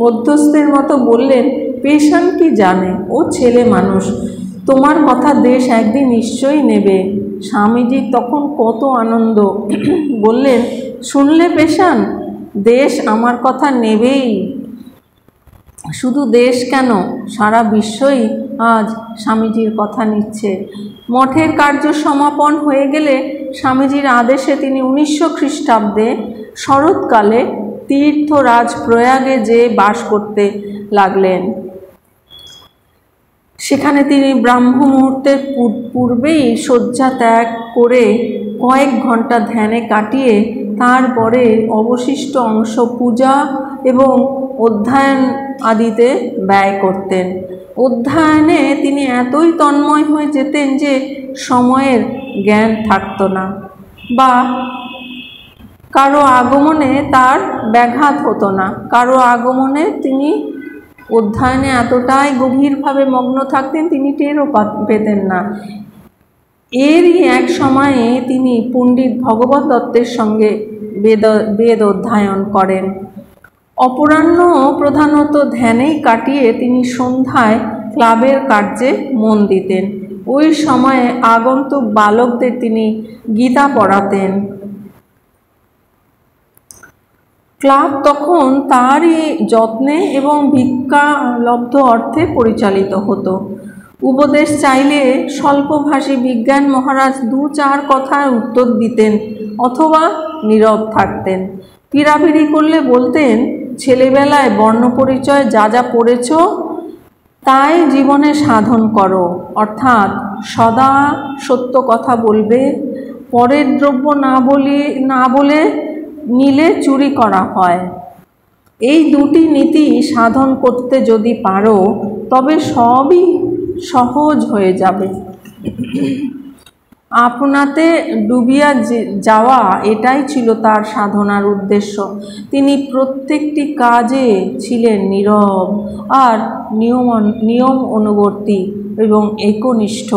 মধ্যস্থের মতো বললেন, পেশন কি জানে, ও ছেলে মানুষ, তোমার কথা দেশ একদিন নিশ্চয়ই নেবে। স্বামীজি তখন কত আনন্দ, বললেন, শুনলে পেশান, দেশ আমার কথা নেবেই। শুধু দেশ কেন, সারা বিশ্বই আজ স্বামীজির কথা নিচ্ছে। মঠের কার্য সমাপন হয়ে গেলে স্বামীজির আদেশে তিনি 1900 খ্রিস্টাব্দে শরৎকালে তীর্থরাজ প্রয়াগে যেয়ে বাস করতে লাগলেন। সেখানে তিনি ব্রাহ্ম মুহূর্তের পূর্বেই শয্যা ত্যাগ করে কয়েক ঘন্টা ধ্যানে কাটিয়ে তারপরে অবশিষ্ট অংশ পূজা এবং অধ্যয়ন আদিতে ব্যয় করতেন। অধ্যয়নে তিনি এতই তন্ময় হয়ে যেতেন যে সময়ের জ্ঞান থাকত না, বা কারো আগমনে তার ব্যাঘাত হতো না। কারো আগমনে তিনি অধ্যয়নে এতটাই গভীরভাবে মগ্ন থাকতেন, তিনি টেরও পেতেন না। এরই এক সময়ে তিনি পণ্ডিত ভগবত দত্তের সঙ্গে বেদ অধ্যয়ন করেন। অপরাহ্ন প্রধানত ধ্যানেই কাটিয়ে তিনি সন্ধ্যায় ক্লাবের কার্যে মন দিতেন। ওই সময়ে আগন্তুক বালকদের তিনি গীতা পড়াতেন। ক্লাব তখন তারই যত্নে এবং ভিক্ষালব্ধ অর্থে পরিচালিত হতো। উপদেশ চাইলে স্বল্পভাষী বিজ্ঞান মহারাজ 2-4 কথায় উত্তর দিতেন অথবা নীরব থাকতেন। পীড়াপিড়ি করলে বলতেন, ছেলেবেলায় বর্ণপরিচয় যা যা পড়েছ তাই জীবনে সাধন করো, অর্থাৎ সদা সত্য কথা বলবে, পরের দ্রব্য না বলে নিলে চুরি করা হয়। এই দুটি নীতি সাধন করতে যদি পারো তবে সবই সহজ হয়ে যাবে। আপনাতে ডুবিয়া যাওয়া, এটাই ছিল তার সাধনার উদ্দেশ্য। তিনি প্রত্যেকটি কাজে ছিলেন নীরব আর নিয়ম অনুবর্তী এবং একনিষ্ঠ।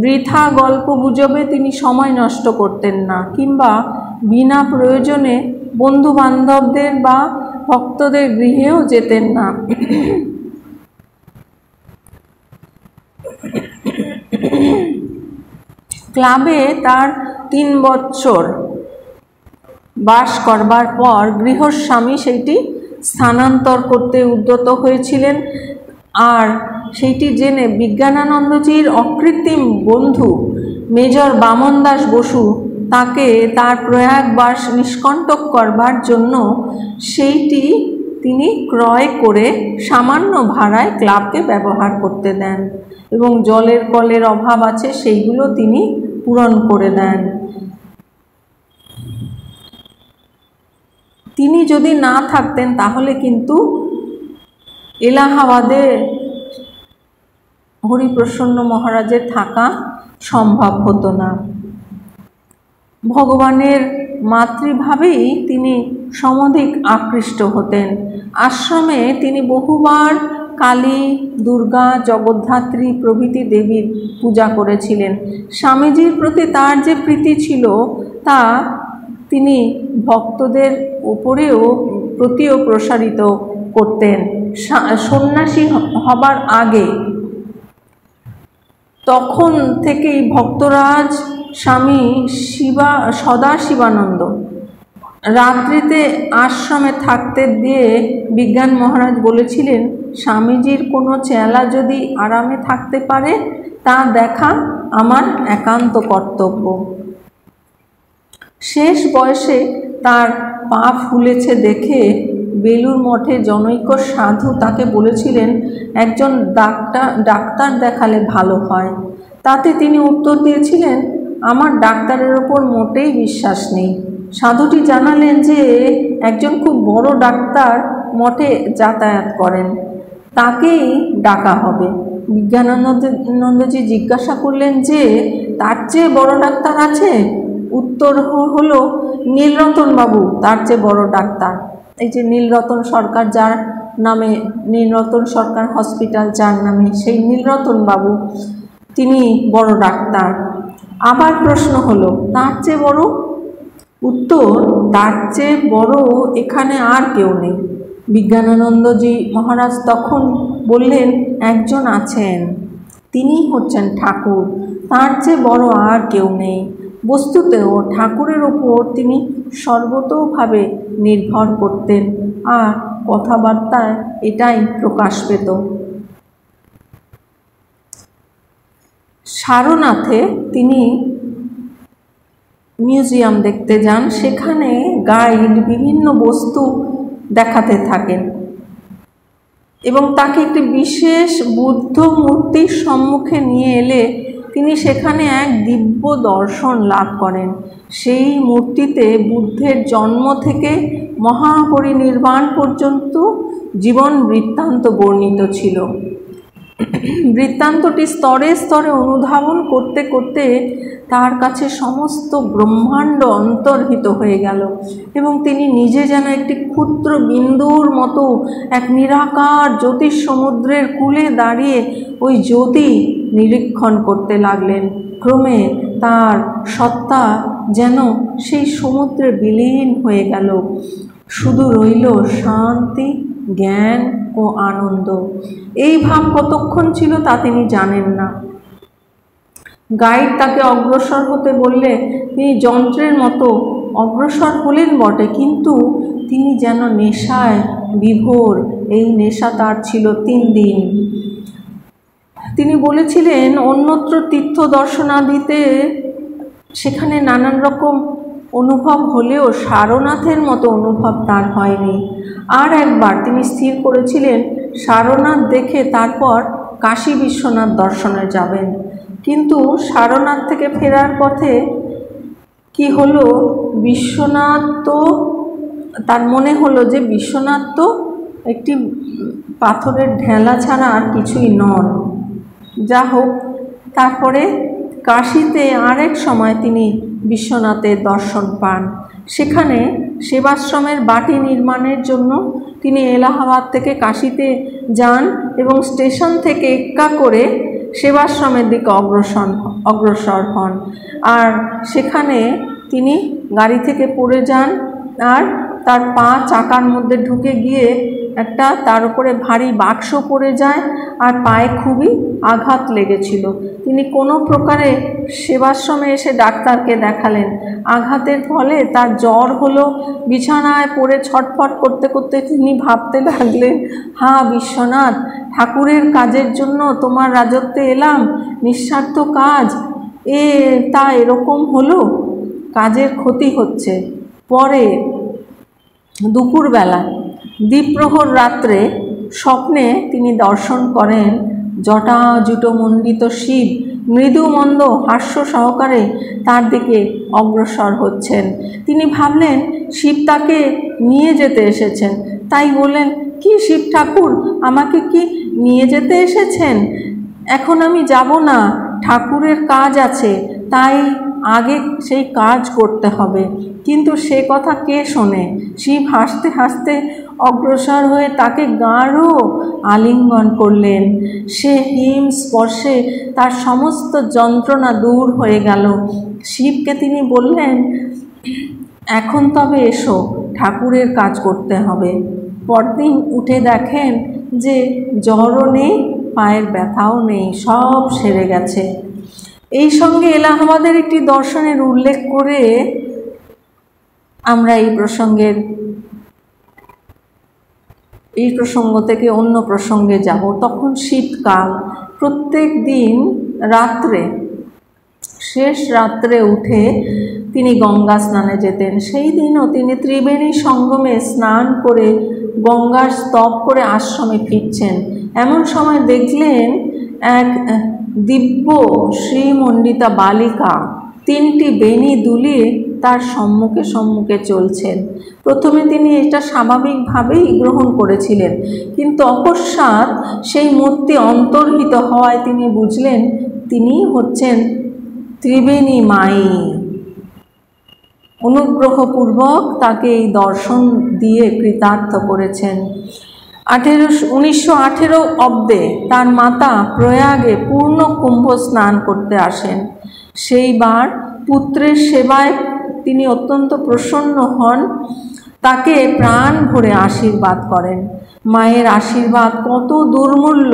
বৃথা গল্প গুজবে তিনি সময় নষ্ট করতেন না, কিংবা বিনা প্রয়োজনে বন্ধু বান্ধবদের বা ভক্তদের গৃহেও যেতেন না। ক্লাবে তার 3 বছর বাস করবার পর গৃহস্বামী সেইটি স্থানান্তর করতে উদ্যত হয়েছিলেন, আর সেইটি জেনে বিজ্ঞানানন্দজির অকৃত্রিম বন্ধু মেজর বামন দাস বসু তাকে তার প্রয়াগবাস নিষ্কণ্টক করবার জন্য সেইটি তিনি ক্রয় করে সামান্য ভাড়ায় ক্লাবকে ব্যবহার করতে দেন এবং জলের কলের অভাব আছে সেইগুলো তিনি পূরণ করে দেন। তিনি যদি না থাকতেন তাহলে কিন্তু এলাহাবাদে হরিপ্রসন্ন মহারাজের থাকা সম্ভব হতো না। ভগবানের মাতৃভাবেই তিনি সমধিক আকৃষ্ট হতেন। আশ্রমে তিনি বহুবার কালী, দুর্গা, জগদ্ধাত্রী প্রভৃতি দেবীর পূজা করেছিলেন। স্বামীজির প্রতি তার যে প্রীতি ছিল তা তিনি ভক্তদের প্রতিও প্রসারিত করতেন সন্ন্যাসী হবার আগে। তখন থেকেই ভক্তরাজ স্বামী সদাশিবানন্দ রাত্রিতে আশ্রমে থাকতে দিয়ে বিজ্ঞান মহারাজ বলেছিলেন, স্বামীজির কোনো চেলা যদি আরামে থাকতে পারে তা দেখা আমার একান্ত কর্তব্য। শেষ বয়সে তার পা ফুলেছে দেখে বেলুর মঠে জনৈক সাধু তাকে বলেছিলেন, একজন ডাক্তার দেখালে ভালো হয়। তাতে তিনি উত্তর দিয়েছিলেন, আমার ডাক্তারের ওপর মোটেই বিশ্বাস নেই। সাধুটি জানালেন যে একজন খুব বড় ডাক্তার মঠে যাতায়াত করেন, তাকেই ডাকা হবে। বিজ্ঞানানন্দজি জিজ্ঞাসা করলেন যে তার চেয়ে বড় ডাক্তার আছে? উত্তর হলো, নীলরতন বাবু তার চেয়ে বড় ডাক্তার। এই যে নীলরতন সরকার, যার নামে নীলরতন সরকার হসপিটাল, যার নামে, সেই নীলরতন বাবু তিনি বড় ডাক্তার। আবার প্রশ্ন হলো, তার চেয়ে বড়? উত্তর, তার চেয়ে বড় এখানে আর কেউ নেই। বিজ্ঞানানন্দজি মহারাজ তখন বললেন, একজন আছেন, তিনি হচ্ছেন ঠাকুর, তার চেয়ে বড় আর কেউ নেই। বস্তুতেও ঠাকুরের ওপর তিনি সর্বতোভাবে নির্ভর করতেন, আর কথাবার্তায় এটাই প্রকাশ পেত। সারনাথে তিনি মিউজিয়াম দেখতে যান, সেখানে গাইড বিভিন্ন বস্তু দেখাতে থাকেন এবং তাকে একটি বিশেষ বুদ্ধ মূর্তির সম্মুখে নিয়ে এলে তিনি সেখানে এক দিব্য দর্শন লাভ করেন। সেই মূর্তিতে বুদ্ধের জন্ম থেকে মহাপরিনির্বাণ পর্যন্ত জীবন বৃত্তান্ত বর্ণিত ছিল। বৃত্তান্তটি স্তরে স্তরে অনুধাবন করতে করতে তার কাছে সমস্ত ব্রহ্মাণ্ড অন্তর্হিত হয়ে গেল এবং তিনি নিজে যেন একটি ক্ষুদ্র বিন্দুর মতো এক নিরাকার জ্যোতিষ সমুদ্রের কূলে দাঁড়িয়ে ওই জ্যোতি নিরীক্ষণ করতে লাগলেন। ক্রমে তার সত্তা যেন সেই সমুদ্রে বিলীন হয়ে গেল, শুধু রইল শান্তি, জ্ঞান ও আনন্দ। এই ভাব কতক্ষণ ছিল তা তিনি জানেন না। গাইড তাকে অগ্রসর হতে বললে তিনি যন্ত্রের মতো অগ্রসর হলেন বটে, কিন্তু তিনি যেন নেশায় বিভোর। এই নেশা তার ছিল 3 দিন। তিনি বলেছিলেন, অন্যত্র তীর্থ দর্শনাদিতে সেখানে নানান রকম অনুভব হলেও সারনাথের মতো অনুভব তার হয়নি। আর একবার তিনি স্থির করেছিলেন সারনাথ দেখে তারপর কাশী বিশ্বনাথ দর্শনে যাবেন। কিন্তু সারনাথ থেকে ফেরার পথে কি হলো, বিশ্বনাথ তো, তার মনে হলো যে বিশ্বনাথ তো একটি পাথরের ঢেলা ছাড়া আর কিছুই নন। যা হোক, তারপরে কাশীতে আরেক সময় তিনি বিশ্বনাথের দর্শন পান। সেখানে সেবাশ্রমের বাটি নির্মাণের জন্য তিনি এলাহাবাদ থেকে কাশীতে যান এবং স্টেশন থেকে এক্কা করে সেবাশ্রমের দিকে অগ্রসর হন। আর সেখানে তিনি গাড়ি থেকে পড়ে যান আর তার পা চাকার মধ্যে ঢুকে গিয়ে একটা তার উপরে ভারী বাক্স পড়ে যায় আর পায়ে খুবই আঘাত লেগেছিল। তিনি কোনো প্রকারে সেবাশ্রমে এসে ডাক্তারকে দেখালেন। আঘাতের ফলে তার জ্বর হলো। বিছানায় পড়ে ছটফট করতে করতে তিনি ভাবতে লাগলেন, হা বিশ্বনাথ, ঠাকুরের কাজের জন্য তোমার রাজত্বে এলাম, নিঃস্বার্থ কাজ, তা এরকম হলো, কাজের ক্ষতি হচ্ছে। পরে দুপুরবেলা দ্বিপ্রহর রাত্রে স্বপ্নে তিনি দর্শন করেন জটাজুটমণ্ডিত শিব মৃদু মন্দ হাস্য সহকারে তার দিকে অগ্রসর হচ্ছেন। তিনি ভাবলেন শিব তাকে নিয়ে যেতে এসেছেন, তাই বললেন, কি শিব ঠাকুর, আমাকে কি নিয়ে যেতে এসেছেন? এখন আমি যাব না, ঠাকুরের কাজ আছে, তাই আগে সেই কাজ করতে হবে। কিন্তু সে কথা কে শোনে? শিব হাসতে হাসতে অগ্রসর হয়ে তাকে গাঢ় আলিঙ্গন করলেন। সে হিম স্পর্শে তার সমস্ত যন্ত্রণা দূর হয়ে গেল। শিবকে তিনি বললেন, এখন তবে এসো, ঠাকুরের কাজ করতে হবে। পরদিন উঠে দেখেন যে জ্বরও নেই, পায়ের ব্যথাও নেই, সব সেরে গেছে। এই সঙ্গে এলাহাবাদের একটি দর্শনের উল্লেখ করে আমরা এই প্রসঙ্গ থেকে অন্য প্রসঙ্গে যাব। তখন শীতকাল, প্রত্যেক দিন রাত্রে, শেষ রাত্রে উঠে তিনি গঙ্গা স্নানে যেতেন। সেই দিনও তিনি ত্রিবেণী সঙ্গমে স্নান করে গঙ্গার স্তব করে আশ্রমে ফিরছেন। এমন সময় দেখলেন এক দিব্য শ্রীমণ্ডিতা বালিকা 3টি বেণী দুলিয়ে তার সম্মুখে চলছেন। প্রথমে তিনি এটা স্বাভাবিকভাবেই গ্রহণ করেছিলেন, কিন্তু অকস্মাৎ সেই মূর্তি অন্তর্হিত হওয়ায় তিনি বুঝলেন তিনি হচ্ছেন ত্রিবেণী মাই। অনুগ্রহপূর্বক তাকে এই দর্শন দিয়ে কৃতার্থ করেছেন। 1918 অব্দে তার মাতা প্রয়াগে পূর্ণ কুম্ভ স্নান করতে আসেন। সেইবার পুত্রের সেবায় তিনি অত্যন্ত প্রসন্ন হন, তাকে প্রাণ ভরে আশীর্বাদ করেন। মায়ের আশীর্বাদ কত দুর্মূল্য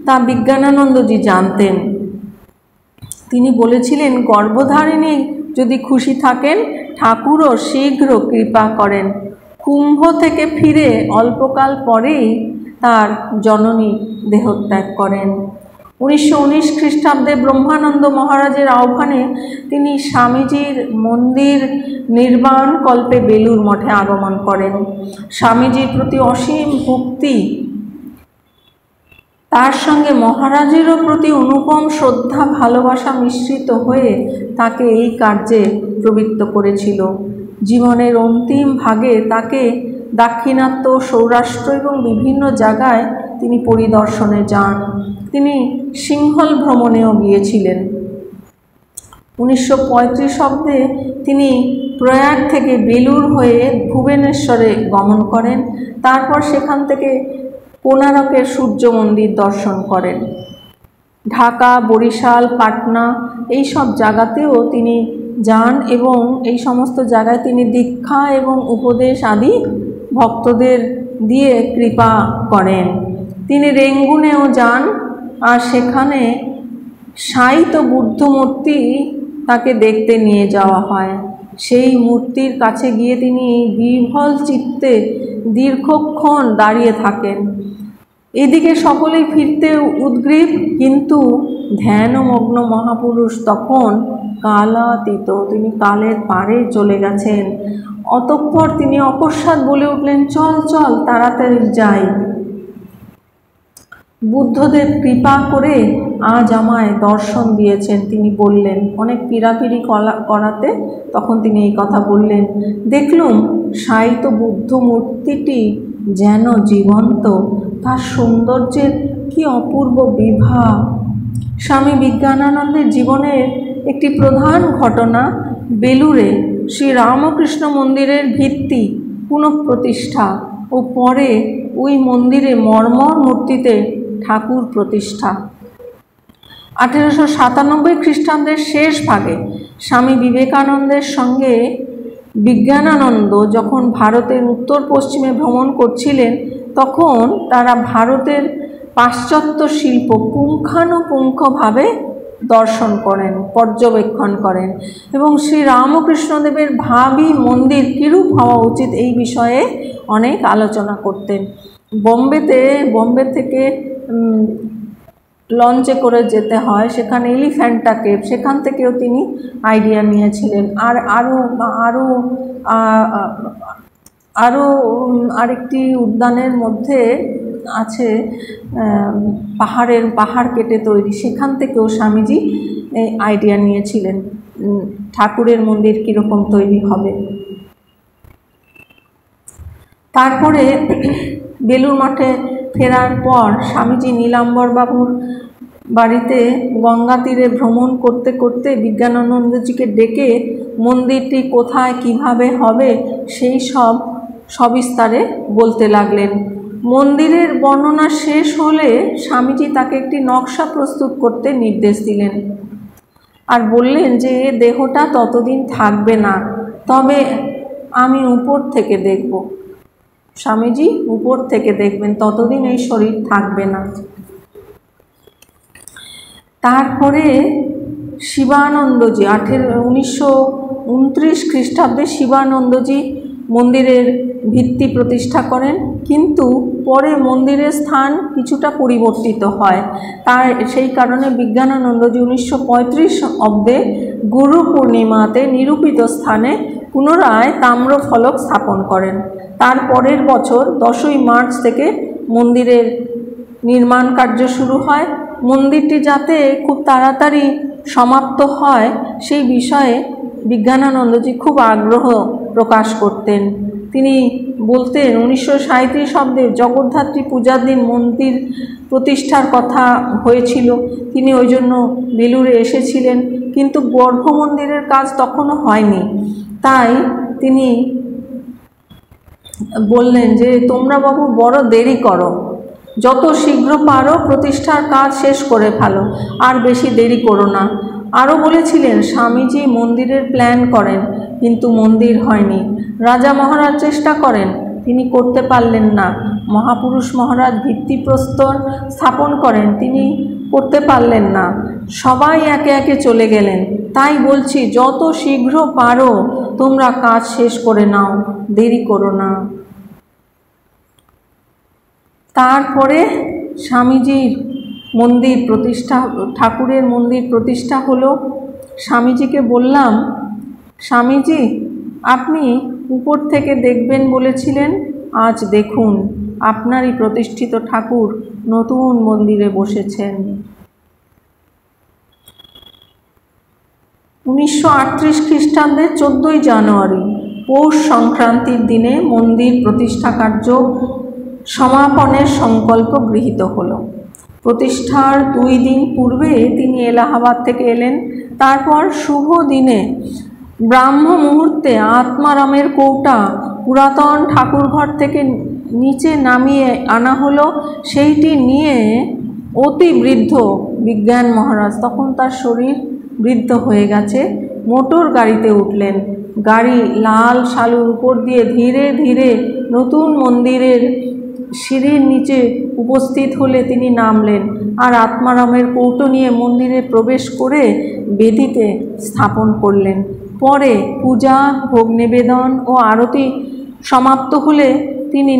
তা বিজ্ঞানানন্দজি জানতেন। তিনি বলেছিলেন, গর্ভধারিণী যদি খুশি থাকেন, ঠাকুরও শীঘ্র কৃপা করেন। কুম্ভ থেকে ফিরে অল্পকাল পরেই তার জননী দেহত্যাগ করেন। 1919 খ্রিস্টাব্দে ব্রহ্মানন্দ মহারাজের আহ্বানে তিনি স্বামীজির মন্দির নির্মাণ কল্পে বেলুর মঠে আগমন করেন। স্বামীজির প্রতি অসীম ভক্তি, তার সঙ্গে মহারাজেরও প্রতি অনুপম শ্রদ্ধা ভালোবাসা মিশ্রিত হয়ে তাকে এই কার্যে প্রবৃত্ত করেছিল। জীবনের অন্তিম ভাগে তাকে দাক্ষিণাত্য, সৌরাষ্ট্র এবং বিভিন্ন জায়গায় তিনি পরিদর্শনে যান। তিনি সিংহল ভ্রমণেও গিয়েছিলেন। 1935 অব্দে তিনি প্রয়াগ থেকে বেলুর হয়ে ভুবনেশ্বরে গমন করেন। তারপর সেখান থেকে কোণারকের সূর্য মন্দির দর্শন করেন। ঢাকা, বরিশাল, পাটনা এই সব জায়গাতেও তিনি যান এবং এই সমস্ত জায়গায় তিনি দীক্ষা এবং উপদেশ আদি ভক্তদের দিয়ে কৃপা করেন। তিনি রেঙ্গুনেও যান, আর সেখানে শায়িত বুদ্ধ মূর্তি তাকে দেখতে নিয়ে যাওয়া হয়। সেই মূর্তির কাছে গিয়ে তিনি বিহ্বল চিত্তে দীর্ঘক্ষণ দাঁড়িয়ে থাকেন। এদিকে সকলেই ফিরতে উদ্গ্রীব, কিন্তু ধ্যানমগ্ন মহাপুরুষ তখন কালাতীত, তিনি কালের পারে চলে গেছেন। অতঃপর তিনি অকস্মাৎ বলে উঠলেন, চল চল তাড়াতাড়ি যাই। বুদ্ধদেব কৃপা করে আজ আমায় দর্শন দিয়েছেন, তিনি বললেন। অনেক পীড়াপিড়ি করাতে তখন তিনি এই কথা বললেন। দেখলুম শায়িত বুদ্ধ মূর্তিটি যেন জীবন্ত, তার সৌন্দর্যের কি অপূর্ব বিভা। স্বামী বিজ্ঞানানন্দের জীবনের একটি প্রধান ঘটনা বেলুরে শ্রী রামকৃষ্ণ মন্দিরের ভিত্তি পুনঃপ্রতিষ্ঠা ও পরে ওই মন্দিরে মর্মর মূর্তিতে ঠাকুর প্রতিষ্ঠা। 1897 খ্রিস্টাব্দের শেষ ভাগে স্বামী বিবেকানন্দের সঙ্গে বিজ্ঞানানন্দ যখন ভারতের উত্তর পশ্চিমে ভ্রমণ করছিলেন, তখন তারা ভারতের পাশ্চাত্য শিল্প পুঙ্খানুপুঙ্খভাবে দর্শন করেন, পর্যবেক্ষণ করেন এবং শ্রী রামকৃষ্ণদেবের ভাবী মন্দির কীরূপ হওয়া উচিত এই বিষয়ে অনেক আলোচনা করতেন। বোম্বে থেকে লঞ্চে করে যেতে হয়, সেখানে এলিফ্যান্টা কেভ, সেখান থেকেও তিনি আইডিয়া নিয়েছিলেন। আর আরেকটি উদ্যানের মধ্যে আছে পাহাড় কেটে তৈরি, সেখান থেকেও স্বামীজি আইডিয়া নিয়েছিলেন ঠাকুরের মন্দির কীরকম তৈরি হবে। তারপরে বেলুর মঠে ফেরার পর স্বামীজি নীলাম্বরবাবুর বাড়িতে গঙ্গা তীরে ভ্রমণ করতে করতে বিজ্ঞানানন্দজিকে ডেকে মন্দিরটি কোথায় কিভাবে হবে সেই সব সবিস্তারে বলতে লাগলেন। মন্দিরের বর্ণনা শেষ হলে স্বামীজি তাকে একটি নকশা প্রস্তুত করতে নির্দেশ দিলেন আর বললেন যে দেহটা ততদিন থাকবে না, তবে আমি উপর থেকে দেখব। স্বামীজি উপর থেকে দেখবেন, ততদিন এই শরীর থাকবে না। তারপরে শিবানন্দজি 1929 খ্রিস্টাব্দে শিবানন্দজি মন্দিরের ভিত্তি প্রতিষ্ঠা করেন, কিন্তু পরে মন্দিরের স্থান কিছুটা পরিবর্তিত হয়। তার সেই কারণে বিজ্ঞানানন্দজি 1935 অব্দে গুরু পূর্ণিমাতে নিরূপিত স্থানে পুনরায় তাম্রফলক স্থাপন করেন। তার পরের বছর 10ই মার্চ থেকে মন্দিরের নির্মাণ কার্য শুরু হয়। মন্দিরটি যাতে খুব তাড়াতাড়ি সমাপ্ত হয় সেই বিষয়ে বিজ্ঞানানন্দজি খুব আগ্রহ প্রকাশ করতেন। তিনি বলতেন 1937 অব্দে জগদ্ধাত্রী পূজার দিন মন্দির প্রতিষ্ঠার কথা হয়েছিল, তিনি ওই জন্য বেলুড়ে এসেছিলেন, কিন্তু গর্ভ মন্দিরের কাজ তখনও হয়নি। তাই তিনি বললেন যে তোমরা বাবু বড় দেরি করো, যত শীঘ্র পারো প্রতিষ্ঠার কাজ শেষ করে ফেলো, আর বেশি দেরি করো না। আরও বলেছিলেন স্বামীজি মন্দিরের প্ল্যান করেন, কিন্তু মন্দির হয়নি। রাজা মহারাজ চেষ্টা করেন, তিনি করতে পারলেন না। মহাপুরুষ মহারাজ ভিত্তিপ্রস্তর স্থাপন করেন, তিনি করতে পারলেন না। সবাই একে একে চলে গেলেন। তাই বলছি যত শীঘ্র পারো তোমরা কাজ শেষ করে নাও, দেরি করো না। তারপরে স্বামীজির মন্দির প্রতিষ্ঠা, ঠাকুরের মন্দির প্রতিষ্ঠা হলো। স্বামীজিকে বললাম, স্বামীজি আপনি উপর থেকে দেখবেন বলেছিলেন, আজ দেখুন আপনারই প্রতিষ্ঠিত ঠাকুর নতুন মন্দিরে বসেছেন। 1938 খ্রিস্টাব্দের 14ই জানুয়ারি পৌষ সংক্রান্তির দিনে মন্দির প্রতিষ্ঠা কার্য সমাপনের সংকল্প গৃহীত হলো। প্রতিষ্ঠার 2 দিন পূর্বে তিনি এলাহাবাদ থেকে এলেন। তারপর শুভ দিনে ব্রাহ্ম মুহূর্তে আত্মারামের কৌটা পুরাতন ঠাকুরঘর থেকে নিচে নামিয়ে আনা হলো। সেইটি নিয়ে অতি বৃদ্ধ বিজ্ঞান মহারাজ, তখন তার শরীর বৃদ্ধ হয়ে গেছে, মোটর গাড়িতে উঠলেন। গাড়ি লাল শালুর উপর দিয়ে ধীরে ধীরে নতুন মন্দিরের সিঁড়ির নিচে উপস্থিত হলে তিনি নামলেন, আর আত্মারামের কৌটো নিয়ে মন্দিরে প্রবেশ করে বেদিতে স্থাপন করলেন। পরে পূজা, ভোগ নিবেদন ও আরতি সমাপ্ত হলে তিনি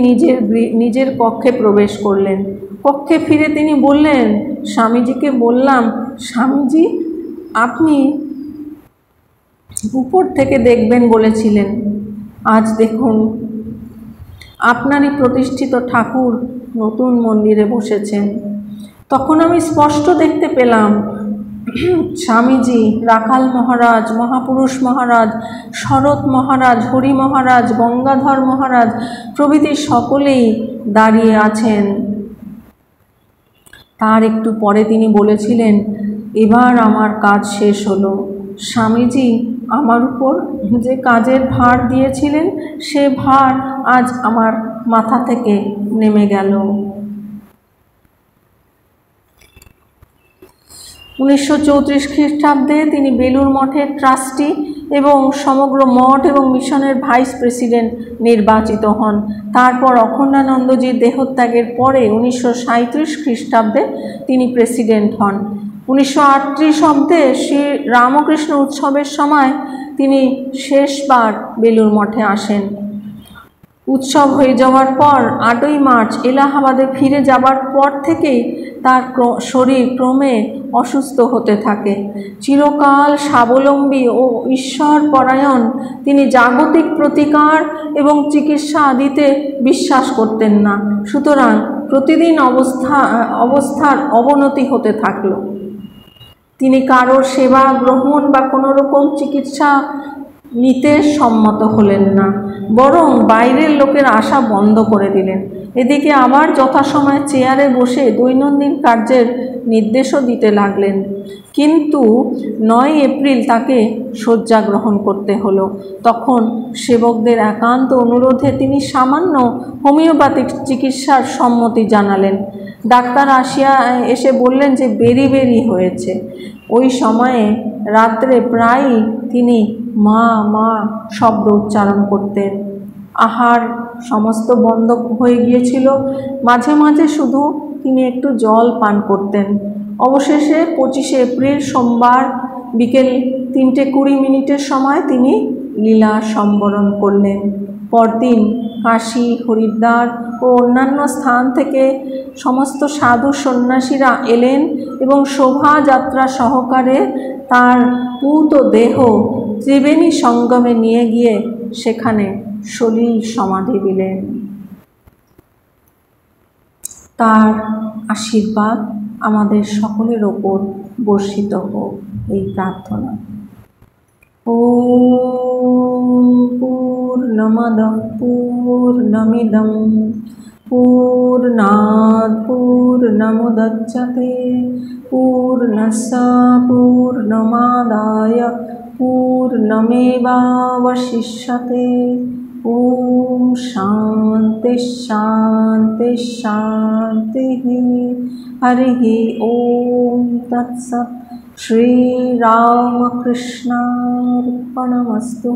নিজের কক্ষে প্রবেশ করলেন। কক্ষে ফিরে তিনি বললেন, স্বামীজিকে বললাম, স্বামীজি আপনি উপর থেকে দেখবেন বলেছিলেন, আজ দেখুন আপনারই প্রতিষ্ঠিত ঠাকুর নতুন মন্দিরে বসেছেন। তখন আমি স্পষ্ট দেখতে পেলাম স্বামীজি, রাখাল মহারাজ, মহাপুরুষ মহারাজ, শরৎ মহারাজ, হরি মহারাজ, গঙ্গাধর মহারাজ প্রভৃতি সকলেই দাঁড়িয়ে আছেন। তার একটু পরে তিনি বলেছিলেন, এবার আমার কাজ শেষ হলো। স্বামীজি আমার উপর যে কাজের ভার দিয়েছিলেন সে ভার আজ আমার মাথা থেকে নেমে গেল। 1934 খ্রিস্টাব্দে তিনি বেলুর মঠের ট্রাস্টি এবং সমগ্র মঠ এবং মিশনের ভাইস প্রেসিডেন্ট নির্বাচিত হন। তারপর অখণ্ডানন্দজির দেহত্যাগের পরে 1937 খ্রিস্টাব্দে তিনি প্রেসিডেন্ট হন। 1938 অব্দে শ্রী রামকৃষ্ণ উৎসবের সময় তিনি শেষবার বেলুর মঠে আসেন। উৎসব হয়ে যাওয়ার পর 8ই মার্চ এলাহাবাদে ফিরে যাবার পর থেকেই তার শরীর ক্রমে অসুস্থ হতে থাকে। চিরকাল স্বাবলম্বী ও ঈশ্বর পরায়ণ তিনি জাগতিক প্রতিকার এবং চিকিৎসা আদিতে বিশ্বাস করতেন না। সুতরাং প্রতিদিন অবস্থার অবনতি হতে থাকল। তিনি কারোর সেবা গ্রহণ বা কোনো রকম চিকিৎসা নিতে সম্মত হলেন না, বরং বাইরের লোকের আসা বন্ধ করে দিলেন। এদিকে আবার যথাসময়ে চেয়ারে বসে দৈনন্দিন কার্যের নির্দেশও দিতে লাগলেন। কিন্তু 9 এপ্রিল তাকে শয্যা গ্রহণ করতে হলো। তখন সেবকদের একান্ত অনুরোধে তিনি সামান্য হোমিওপ্যাথিক চিকিৎসার সম্মতি জানালেন। ডাক্তার এসে বললেন যে বেরি হয়েছে। ওই সময়ে রাত্রে প্রায়ই তিনি মা মা শব্দ উচ্চারণ করতেন। আহার সমস্ত বন্ধ হয়ে গিয়েছিল। মাঝে মাঝে শুধু তিনি একটু জল পান করতেন। অবশেষে 25শে এপ্রিল সোমবার বিকেল 3:20 সময় তিনি লীলা সম্বরণ করলেন। পরদিন কাশী, হরিদ্বার ও অন্যান্য স্থান থেকে সমস্ত সাধু সন্ন্যাসীরা এলেন এবং শোভাযাত্রা সহকারে তার পূত দেহ ত্রিবেণী সঙ্গমে নিয়ে গিয়ে সেখানে সলিল সমাধি দিলেন। তার আশীর্বাদ আমাদের সকলের ওপর বর্ষিত হোক, এই প্রার্থনা। ওম পূর্ণমদঃ পূর্ণমিদং পূর্ণাৎ পূর্ণমুদচ্যতে পূর্ণস্য পূর্ণমাদায় পূর্ণমেবাবশিষ্যতে। ওম শান্তি শান্তি শান্তি। হরি ওম তৎসৎ। শ্রীরামকৃষ্ণার্পণমস্তু।